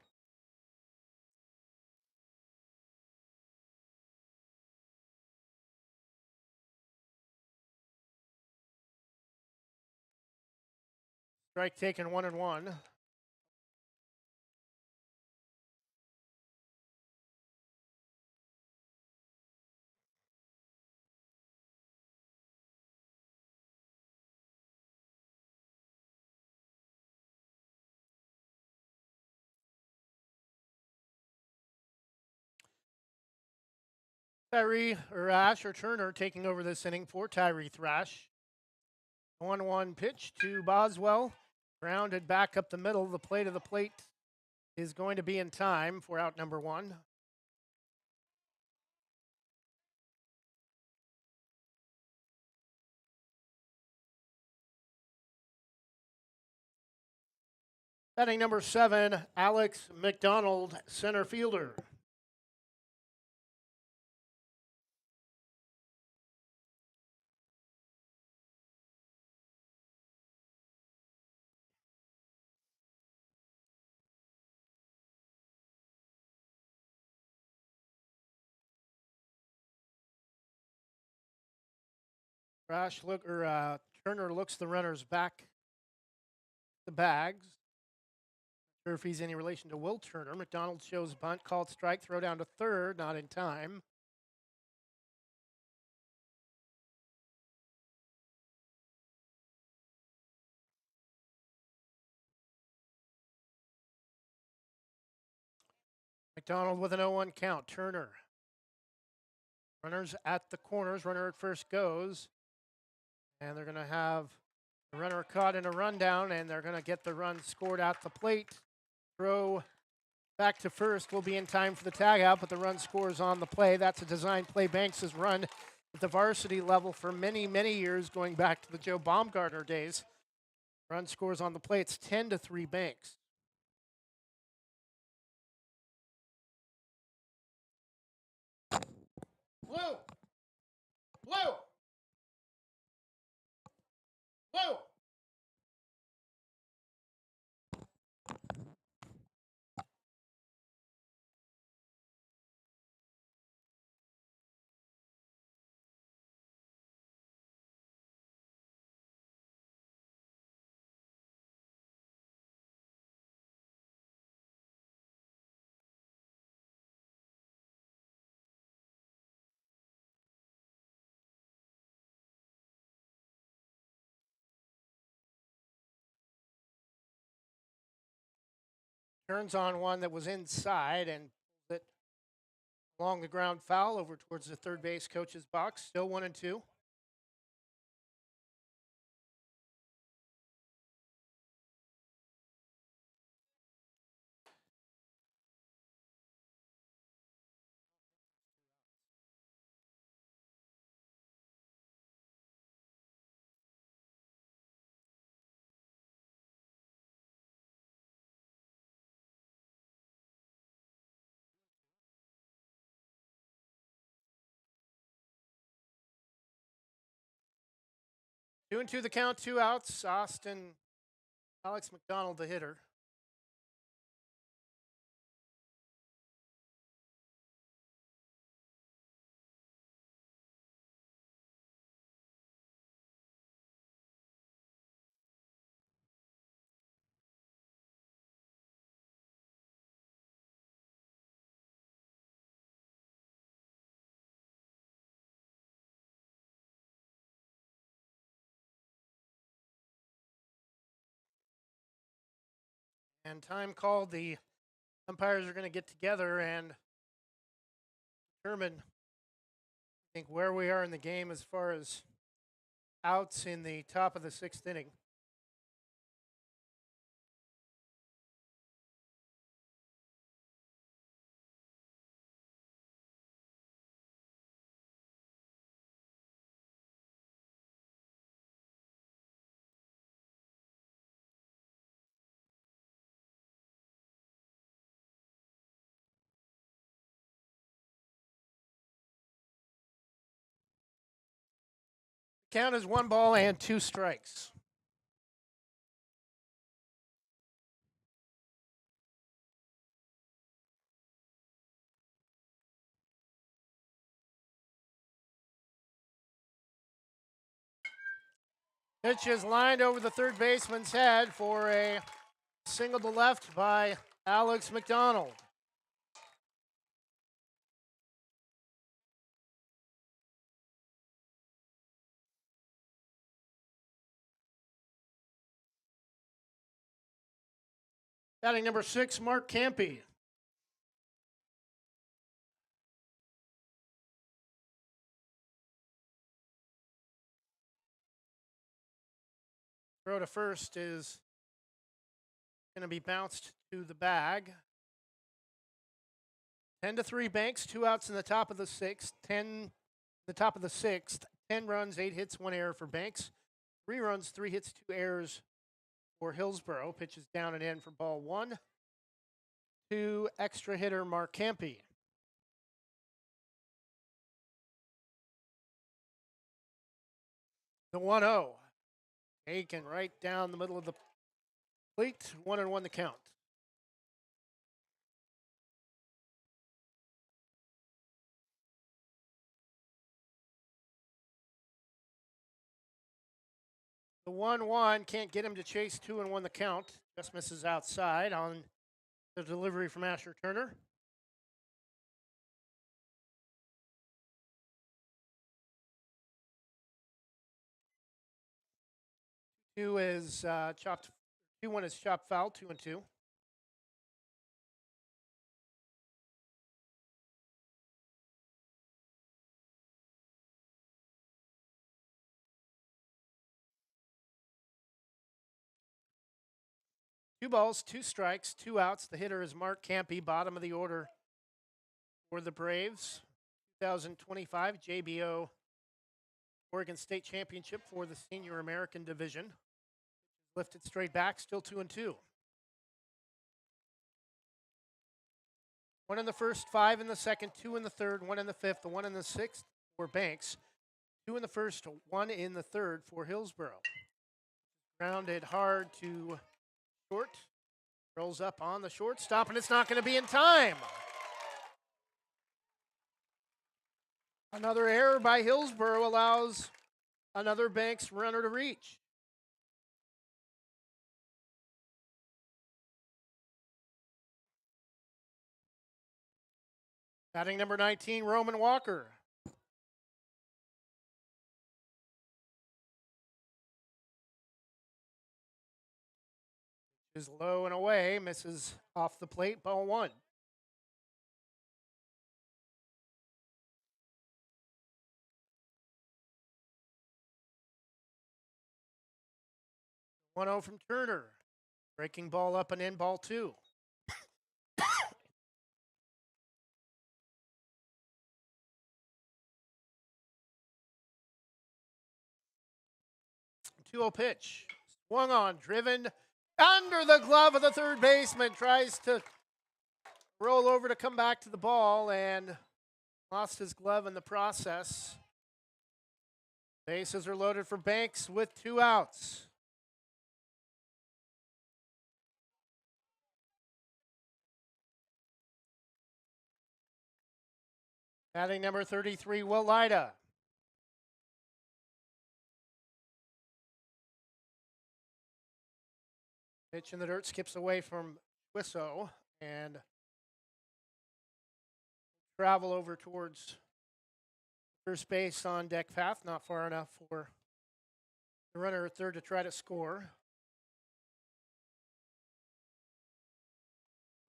Strike taken, 1-1. Asher Turner taking over this inning for Tyree Thrash. 1-1 pitch to Boswell. Grounded back up the middle. The plate of the plate is going to be in time for out number 1. Batting number 7, Alex McDonald, center fielder. Turner looks the runners back the bags. Sure if he's any relation to Will Turner. McDonald shows bunt, called strike, throw down to third, not in time. McDonald with an 0-1 count. Turner. Runners at the corners. Runner at first goes. And they're going to have the runner caught in a rundown, and they're going to get the run scored at the plate. Throw back to first will be in time for the tag out, but the run scores on the play. That's a design play Banks has run at the varsity level for many, many years, going back to the Joe Baumgartner days. Run scores on the play. It's 10-3 Banks. Blue! Blue! Blue! Turns on one that was inside and pulls it along the ground foul over towards the third base coach's box. Still 1-2. Two and two the count, 2 outs. Austin, Alex McDonald, the hitter. And time called. The umpires are going to get together and determine, I think, where we are in the game as far as outs in the top of the 6th inning. Count is 1 ball and 2 strikes. Pitch is lined over the third baseman's head for a single to left by Alex McDonald. Batting number 6, Mark Campy. Throw to first is going to be bounced to the bag. 10-3 Banks, 2 outs in the top of the 6th. 10 runs, 8 hits, 1 error for Banks. 3 runs, 3 hits, 2 errors for Hillsborough. Pitches down and in for ball 1 to extra hitter Mark Campy. The 1-0. Taken right down the middle of the plate. 1-1 the count. The 1-1 can't get him to chase 2-1 the count. Just misses outside on the delivery from Asher Turner. Two is chopped. 2-1 is chopped foul. 2-2. Two balls, two strikes, two outs. The hitter is Mark Campy, bottom of the order for the Braves. 2025 JBO Oregon State Championship for the Senior American Division. Lifted straight back, still 2-2. 1 in the first, 5 in the second, 2 in the third, 1 in the fifth, 1 in the sixth for Banks. 2 in the first, 1 in the third for Hillsboro. Grounded hard to short. Rolls up on the shortstop, and it's not going to be in time. Another error by Hillsboro allows another Banks runner to reach. Batting number 19, Roman Walker. Is low and away, misses off the plate, ball 1. One 0 from Turner. Breaking ball up and in, ball 2. 2-0 pitch. Swung on, driven under the glove of the third baseman. Tries to roll over to come back to the ball and lost his glove in the process. Bases are loaded for Banks with 2 outs. Batting number 33, Will Lyda. Pitch in the dirt, skips away from Wisso and travel over towards first base on deck path. Not far enough for the runner at third to try to score.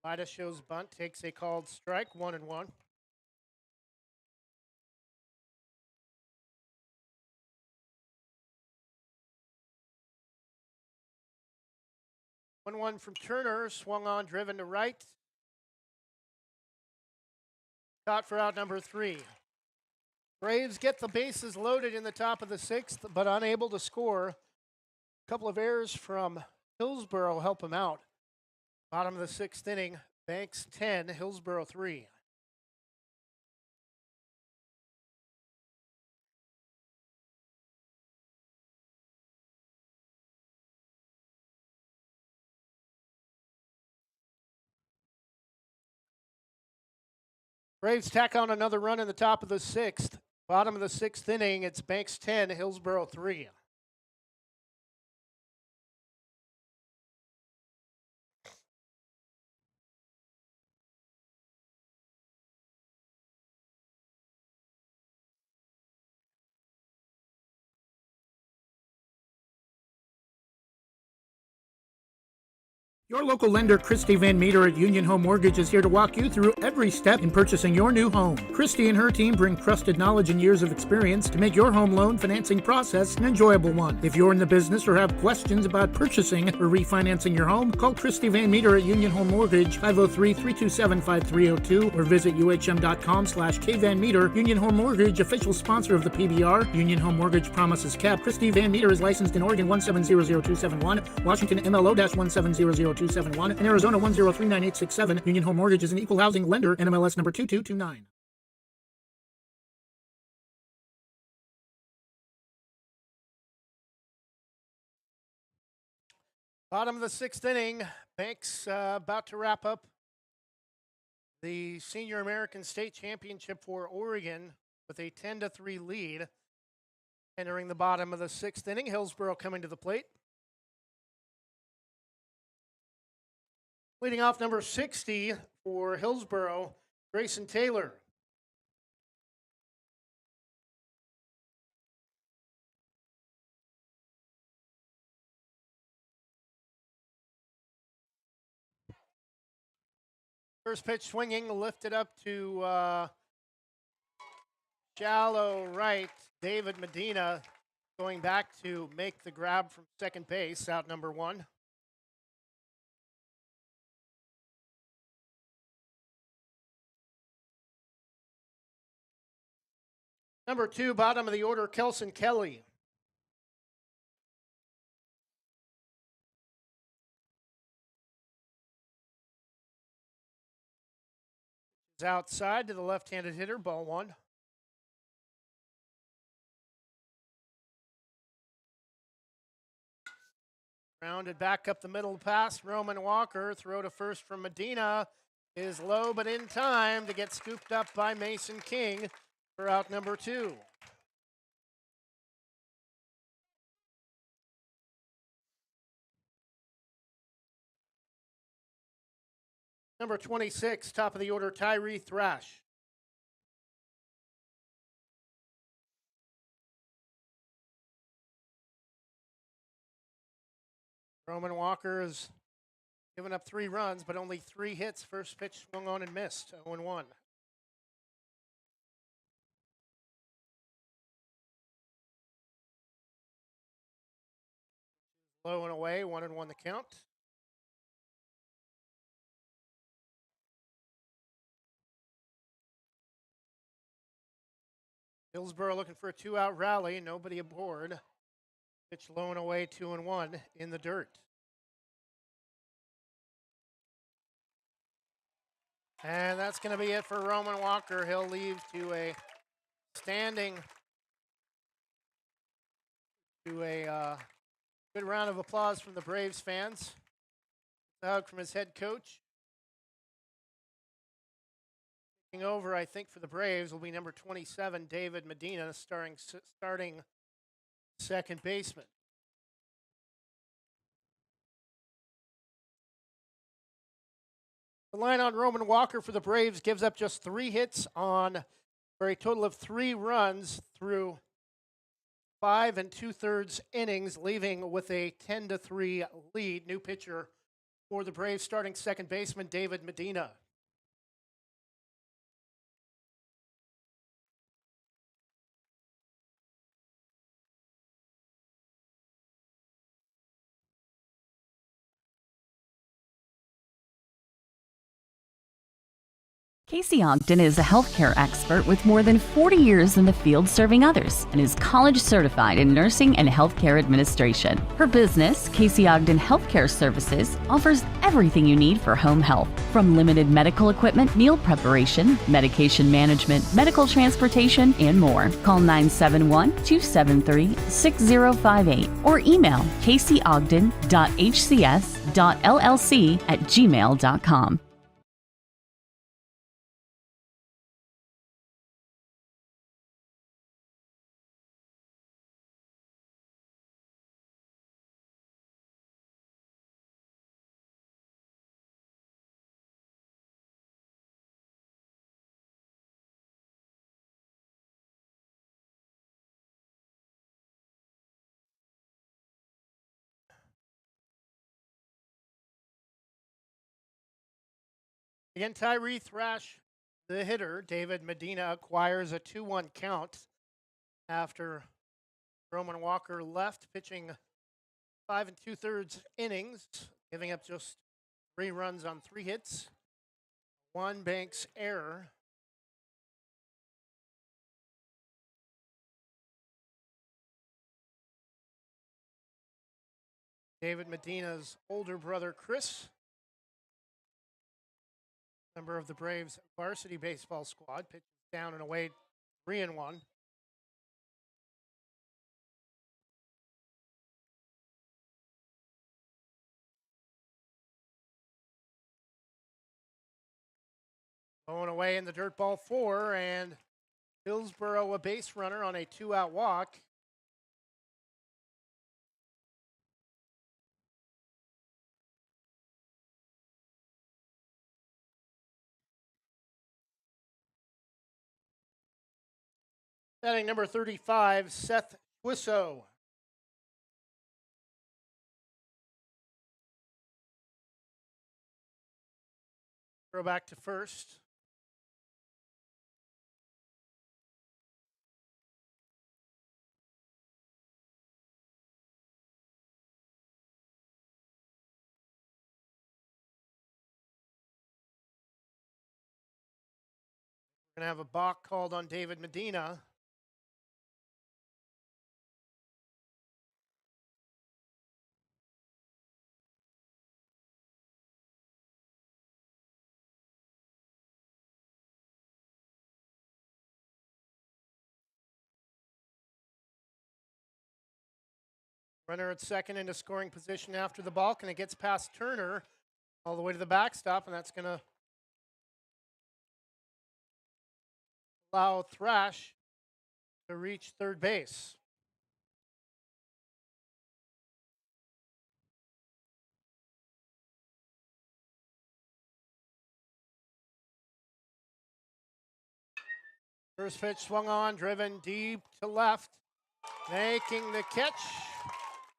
Lyda shows bunt, takes a called strike, 1-1. One from Turner, swung on, driven to right. Caught for out number 3. Braves get the bases loaded in the top of the 6th, but unable to score. A couple of errors from Hillsboro help them out. Bottom of the 6th inning, Banks 10, Hillsboro 3. Braves tack on another run in the top of the 6th. Bottom of the 6th inning, it's Banks 10, Hillsboro 3. Your local lender, Christy Van Meter at Union Home Mortgage, is here to walk you through every step in purchasing your new home. Christy and her team bring trusted knowledge and years of experience to make your home loan financing process an enjoyable one. If you're in the business or have questions about purchasing or refinancing your home, call Christy Van Meter at Union Home Mortgage, 503-327-5302, or visit uhm.com/kvanmeter. Union Home Mortgage, official sponsor of the PBR. Union Home Mortgage promises kept. Christy Van Meter is licensed in Oregon 1700271, Washington MLO-1700271, and Arizona 1039867. Union Home Mortgage is an equal housing lender, NMLS number 2229. Bottom of the 6th inning, Banks about to wrap up the Senior American State Championship for Oregon with a 10-3 lead. Entering the bottom of the 6th inning, Hillsboro coming to the plate. Leading off number 60 for Hillsboro, Grayson Taylor. First pitch swinging, lifted up to shallow right. David Medina going back to make the grab from second base, out number 1. Number 2, bottom of the order, Kelson Kelly. Is outside to the left-handed hitter, ball 1. Rounded back up the middle pass, Roman Walker. Throw to first from Medina is low, but in time to get scooped up by Mason King for out number 2. Number 26, top of the order, Tyree Thrash. Roman Walker has given up 3 runs, but only 3 hits. First pitch swung on and missed, 0-1. Low and away, 1-1 the count. Hillsboro looking for a 2-out rally, nobody aboard. Pitch low and away, 2-1 in the dirt. And that's going to be it for Roman Walker. He'll leave to a standing, to a good round of applause from the Braves fans. A hug from his head coach. Taking over, I think, for the Braves will be number 27, David Medina, starting second baseman. The line on Roman Walker for the Braves gives up just 3 hits for a total of 3 runs through 5 2/3 innings, leaving with a 10-3 lead. New pitcher for the Braves, starting second baseman David Medina. Casey Ogden is a healthcare expert with more than 40 years in the field serving others and is college certified in nursing and healthcare administration. Her business, Casey Ogden Healthcare Services, offers everything you need for home health, from limited medical equipment, meal preparation, medication management, medical transportation, and more. Call 971-273-6058 or email caseyogden.hcs.llc@gmail.com. Again, Tyree Thrash, the hitter. David Medina acquires a 2-1 count after Roman Walker left, pitching 5 2/3 innings, giving up just 3 runs on 3 hits, 1 Banks error. David Medina's older brother, Chris, member of the Braves varsity baseball squad, pitches down and away, 3-1. Going away in the dirt, ball 4, and Hillsboro a base runner on a 2-out walk. Batting number 35, Seth Wisso. Throw back to first. We're going to have a balk called on David Medina. Runner at second into scoring position after the balk, and it gets past Turner all the way to the backstop, and that's going to allow Thrash to reach third base. First pitch swung on, driven deep to left. Making the catch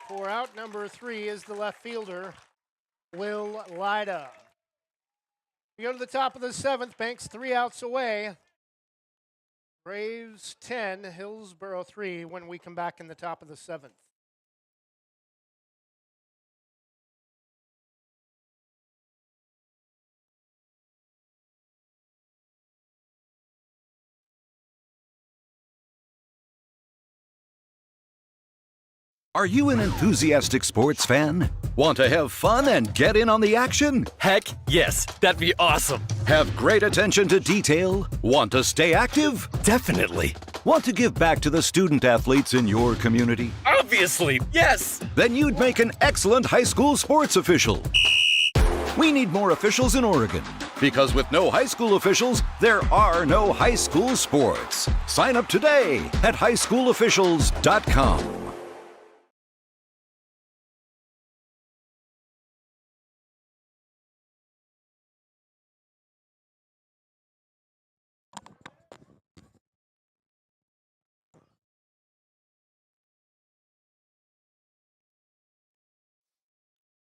for out number 3 is the left fielder, Will Lyda. We go to the top of the 7th, Banks 3 outs away. Braves 10, Hillsboro 3 when we come back in the top of the 7th. Are you an enthusiastic sports fan? Want to have fun and get in on the action? Heck, yes, that'd be awesome. Have great attention to detail? Want to stay active? Definitely. Want to give back to the student athletes in your community? Obviously, yes. Then you'd make an excellent high school sports official. We need more officials in Oregon, because with no high school officials, there are no high school sports. Sign up today at highschoolofficials.com.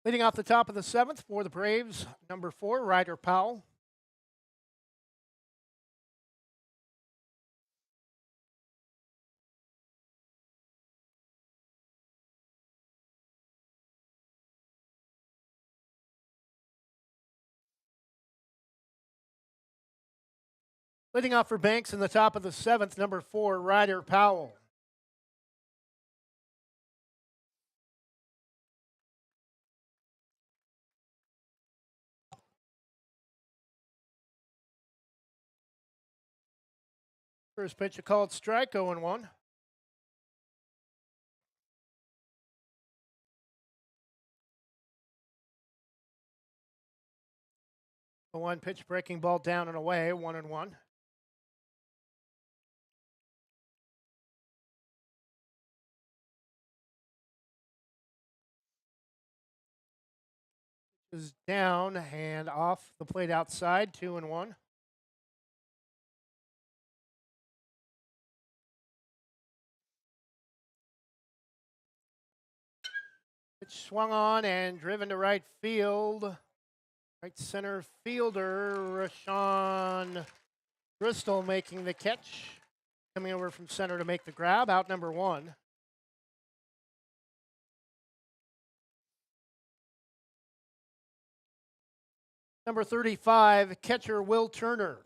Leading off the top of the 7th for the Braves, number 4, Ryder Powell. Leading off for Banks in the top of the 7th, number 4, Ryder Powell. First pitch, a called strike, 0-1. A 1 pitch, breaking ball down and away, 1-1. Is down and off the plate outside, 2-1. Pitch swung on and driven to right field. Right center fielder, Rashawn Bristol making the catch. Coming over from center to make the grab, out number 1. Number 35, catcher Will Turner.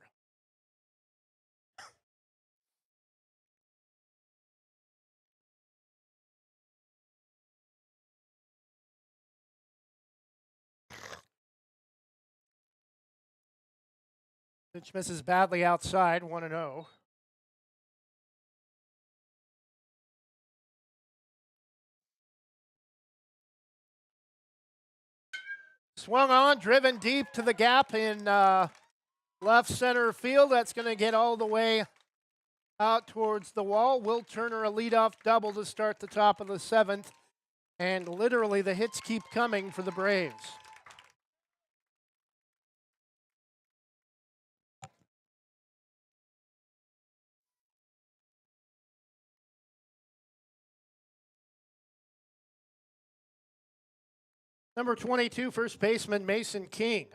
Pitch misses badly outside, 1-0. Swung on, driven deep to the gap in left center field. That's going to get all the way out towards the wall. Will Turner a leadoff double to start the top of the 7th. And literally the hits keep coming for the Braves. Number 22, first baseman Mason King.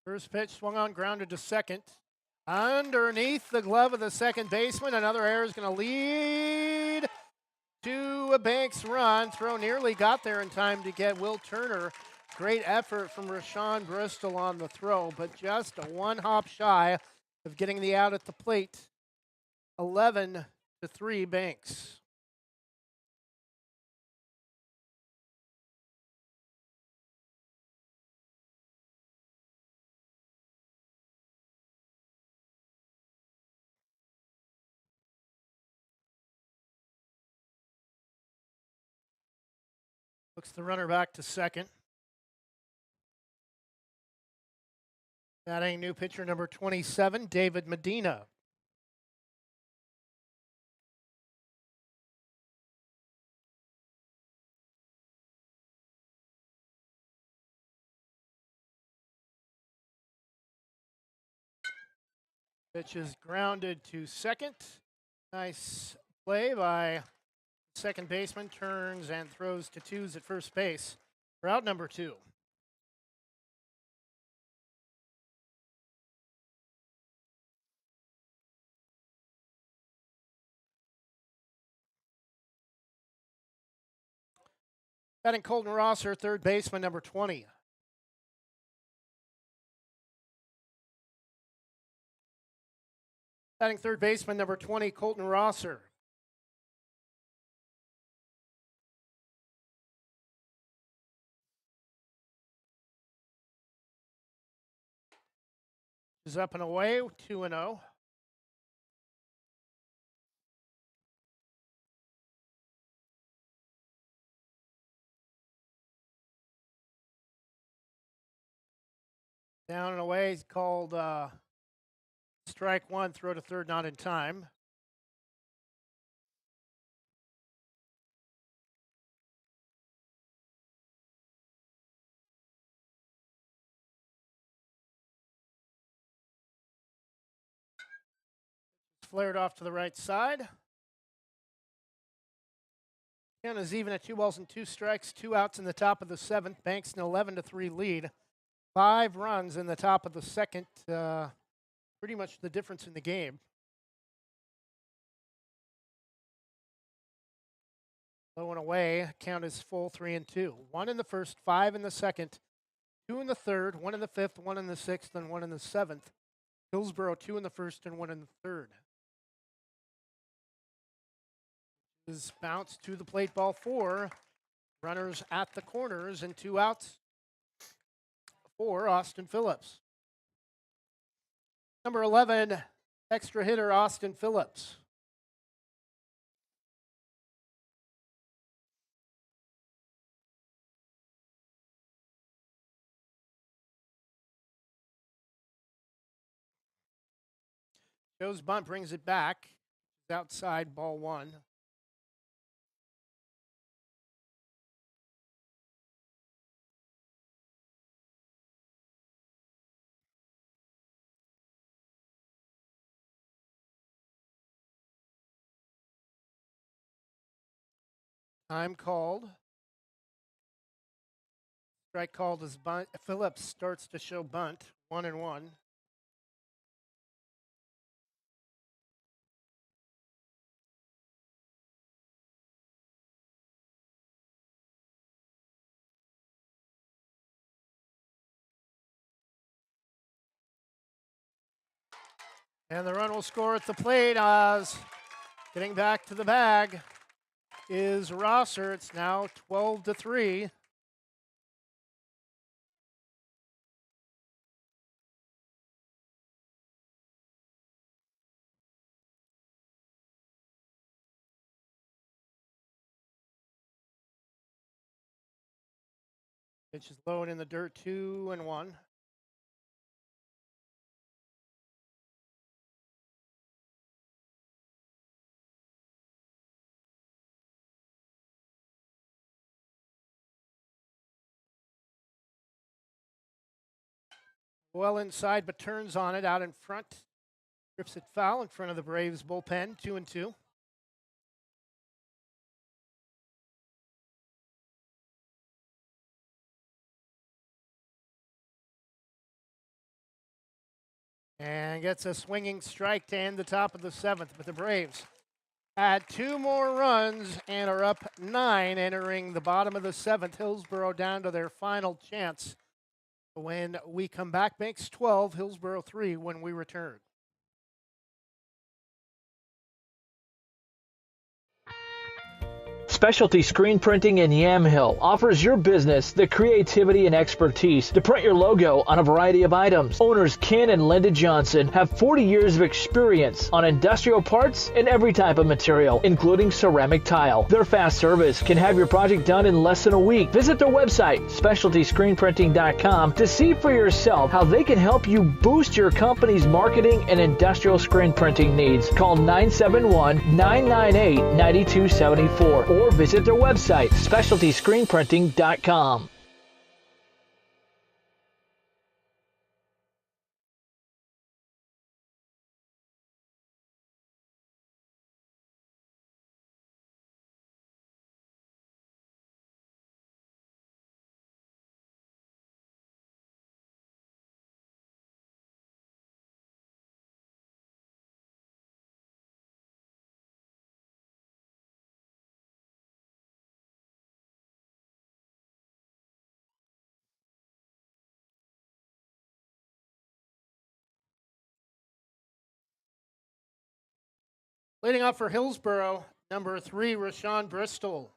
First pitch swung on, grounded to second. Underneath the glove of the second baseman, another error is going to lead to a Banks run. Throw nearly got there in time to get Will Turner. Great effort from Rashawn Bristol on the throw, but just a one hop shy of getting the out at the plate. 11-3 Banks. Looks the runner back to second. Batting new pitcher number 27, David Medina. Pitch is grounded to second. Nice play by second baseman, turns and throws to twos at first base. For out number 2. Batting Colton Rosser, third baseman, number 20. Batting third baseman, number 20, Colton Rosser. Is up and away, 2-0. Down and away, he's called strike one, throw to third, not in time. Flared off to the right side. Count is even at 2 balls and 2 strikes, 2 outs in the top of the 7th. Banks an 11-3 lead. 5 runs in the top of the 2nd. Pretty much the difference in the game. Low and away, count is full, 3-2. 1 in the first, 5 in the 2nd, 2 in the 3rd, 1 in the 5th, 1 in the 6th, and 1 in the 7th. Hillsboro 2 in the 1st and 1 in the 3rd. Is bounced to the plate, ball 4. Runners at the corners and 2 outs for Austin Phillips. Number 11, extra hitter Austin Phillips. Joe's bunt brings it back. It's outside, ball 1. Time called. Strike called as bunt. Phillips starts to show bunt, 1-1. And the run will score at the plate as getting back to the bag is Rosser. It's now 12-3. Pitch is low and in the dirt, 2-1. well inside, but turns on it out in front. Trips it foul in front of the Braves bullpen, 2-2. And gets a swinging strike to end the top of the 7th, but the Braves add 2 more runs and are up 9 entering the bottom of the 7th. Hillsboro down to their final chance. When we come back, Banks 12, Hillsboro 3 when we return. Specialty Screen Printing in Yamhill offers your business the creativity and expertise to print your logo on a variety of items. Owners Ken and Linda Johnson have 40 years of experience on industrial parts and every type of material, including ceramic tile. Their fast service can have your project done in less than a week. Visit their website, specialtyscreenprinting.com, to see for yourself how they can help you boost your company's marketing and industrial screen printing needs. Call 971-998-9274 or visit their website, specialtyscreenprinting.com. Leading off for Hillsboro, number 3, Rashawn Bristol.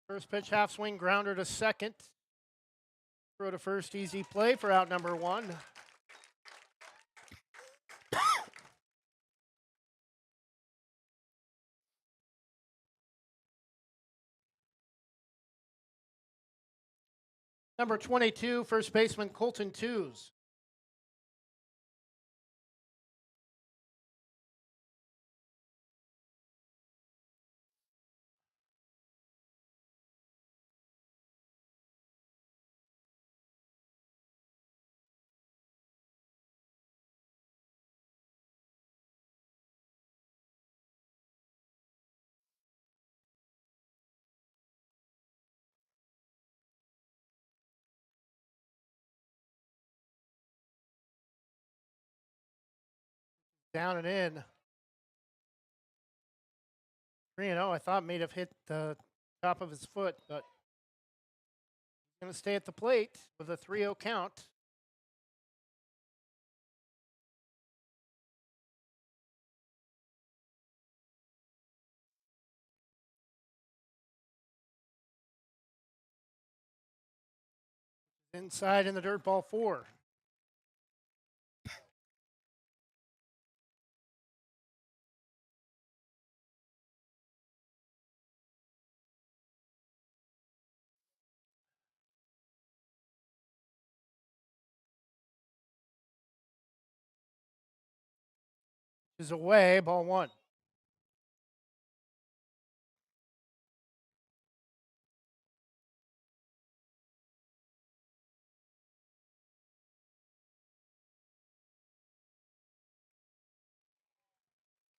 First pitch, half swing, grounder to second. Throw to first, easy play for out number 1. Number 22, first baseman Colton Tews. Down and in. 3-0. I thought may have hit the top of his foot, but he's going to stay at the plate with a 3-0 count. Inside in the dirt, ball 4. Is away, ball 1.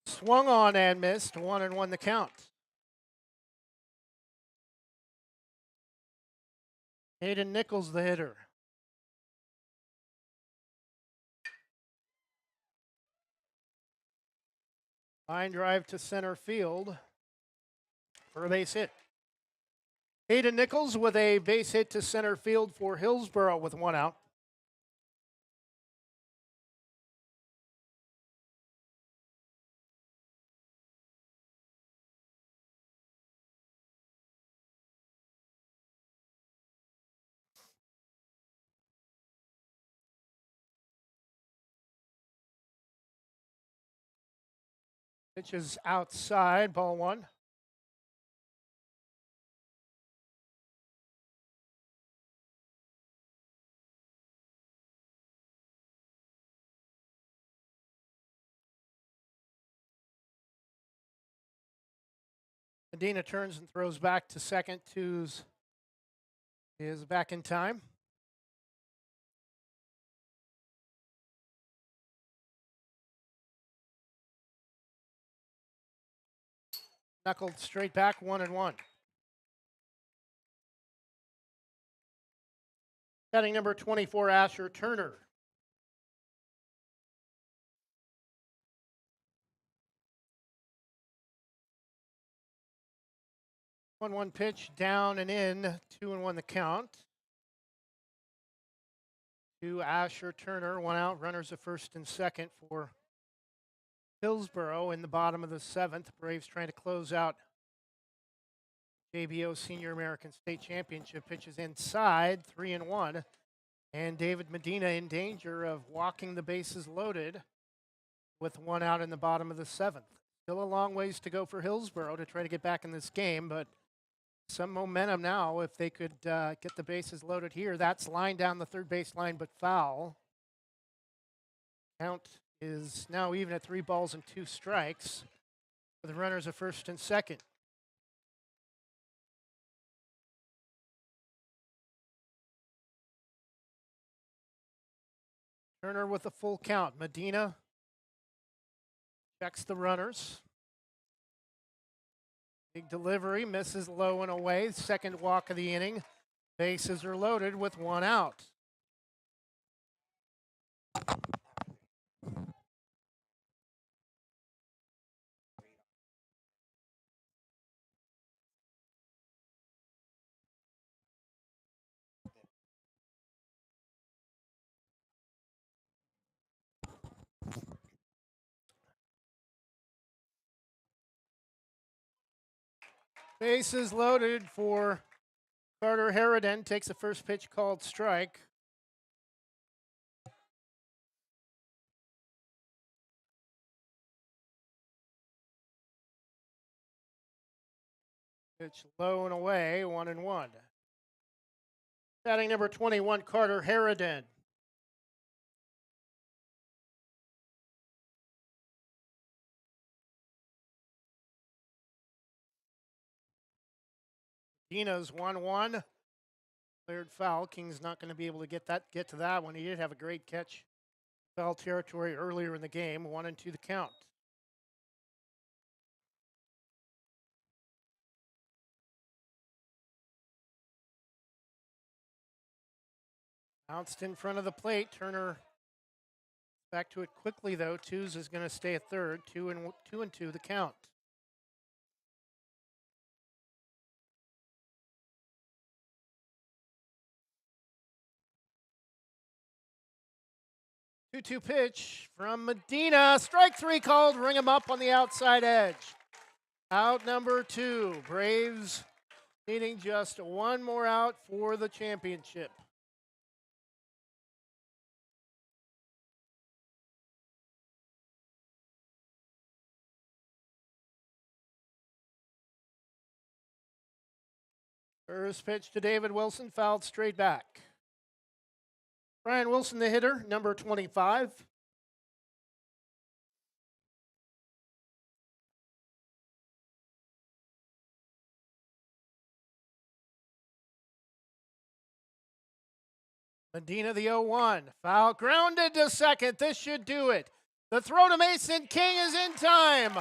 Swung on and missed. 1-1 the count. Hayden Nichols, the hitter. Line drive to center field for a base hit. Hayden Nichols with a base hit to center field for Hillsboro with 1 out. Pitch is outside, ball 1. Medina turns and throws back to second. Twos is back in time. Knuckled straight back, 1-1. Batting number 24, Asher Turner. One pitch, down and in, 2-1 the count. To Asher Turner, one out, runners at first and second for Hillsboro in the bottom of the seventh. Braves trying to close out JBO Senior American State Championship. Pitches inside, 3-1. And David Medina in danger of walking the bases loaded with one out in the bottom of the seventh. Still a long ways to go for Hillsboro to try to get back in this game, but some momentum now if they could get the bases loaded here. That's line down the third base line, but foul. Count is now even at 3-2 strikes with the runners at first and second. Turner with a full count. Medina checks the runners. Big delivery, misses low and away. Second walk of the inning. Bases are loaded with one out. Bases loaded for Carter Harridan. Takes the first pitch called strike. Pitch low and away, 1-1. Batting number 21, Carter Harridan. Dina's 1-1. Cleared foul. King's not going to be able to get to that one. He did have a great catch. Foul territory earlier in the game. 1-2 the count. Bounced in front of the plate. Turner back to it quickly though. Twos is going to stay at third. 2-2 the count. 2-2 pitch from Medina. Strike three called. Ring him up on the outside edge. Out number 2. Braves needing just one more out for the championship. First pitch to David Wilson, fouled straight back. Brian Wilson, the hitter, number 25. Medina, the 0-1. Foul grounded to second. This should do it. The throw to Mason King is in time.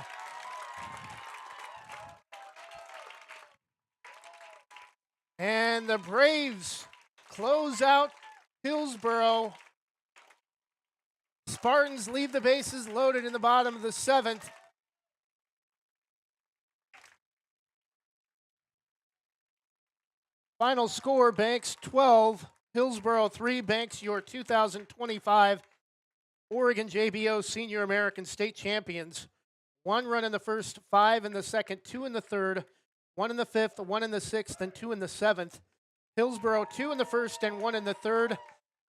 And the Braves close out Hillsboro. Spartans leave the bases loaded in the bottom of the seventh. Final score, Banks 12, Hillsboro 3. Banks, your 2025 Oregon JBO Senior American State Champions. 1 run in the first, 5 in the second, 2 in the third, 1 in the fifth, 1 in the sixth, and 2 in the seventh. Hillsboro 2 in the first and 1 in the third.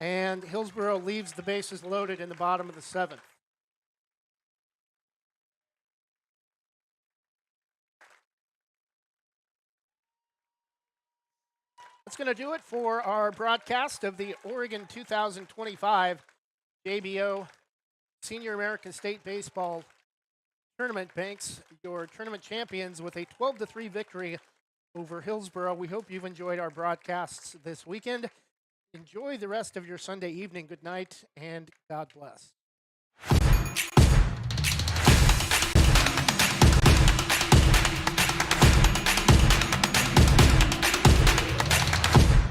And Hillsboro leaves the bases loaded in the bottom of the seventh. That's going to do it for our broadcast of the Oregon 2025 JBO Senior American State Baseball tournament, Banks, your tournament champions with a 12-3 victory over Hillsboro. We hope you've enjoyed our broadcasts this weekend. Enjoy the rest of your Sunday evening. Good night and God bless.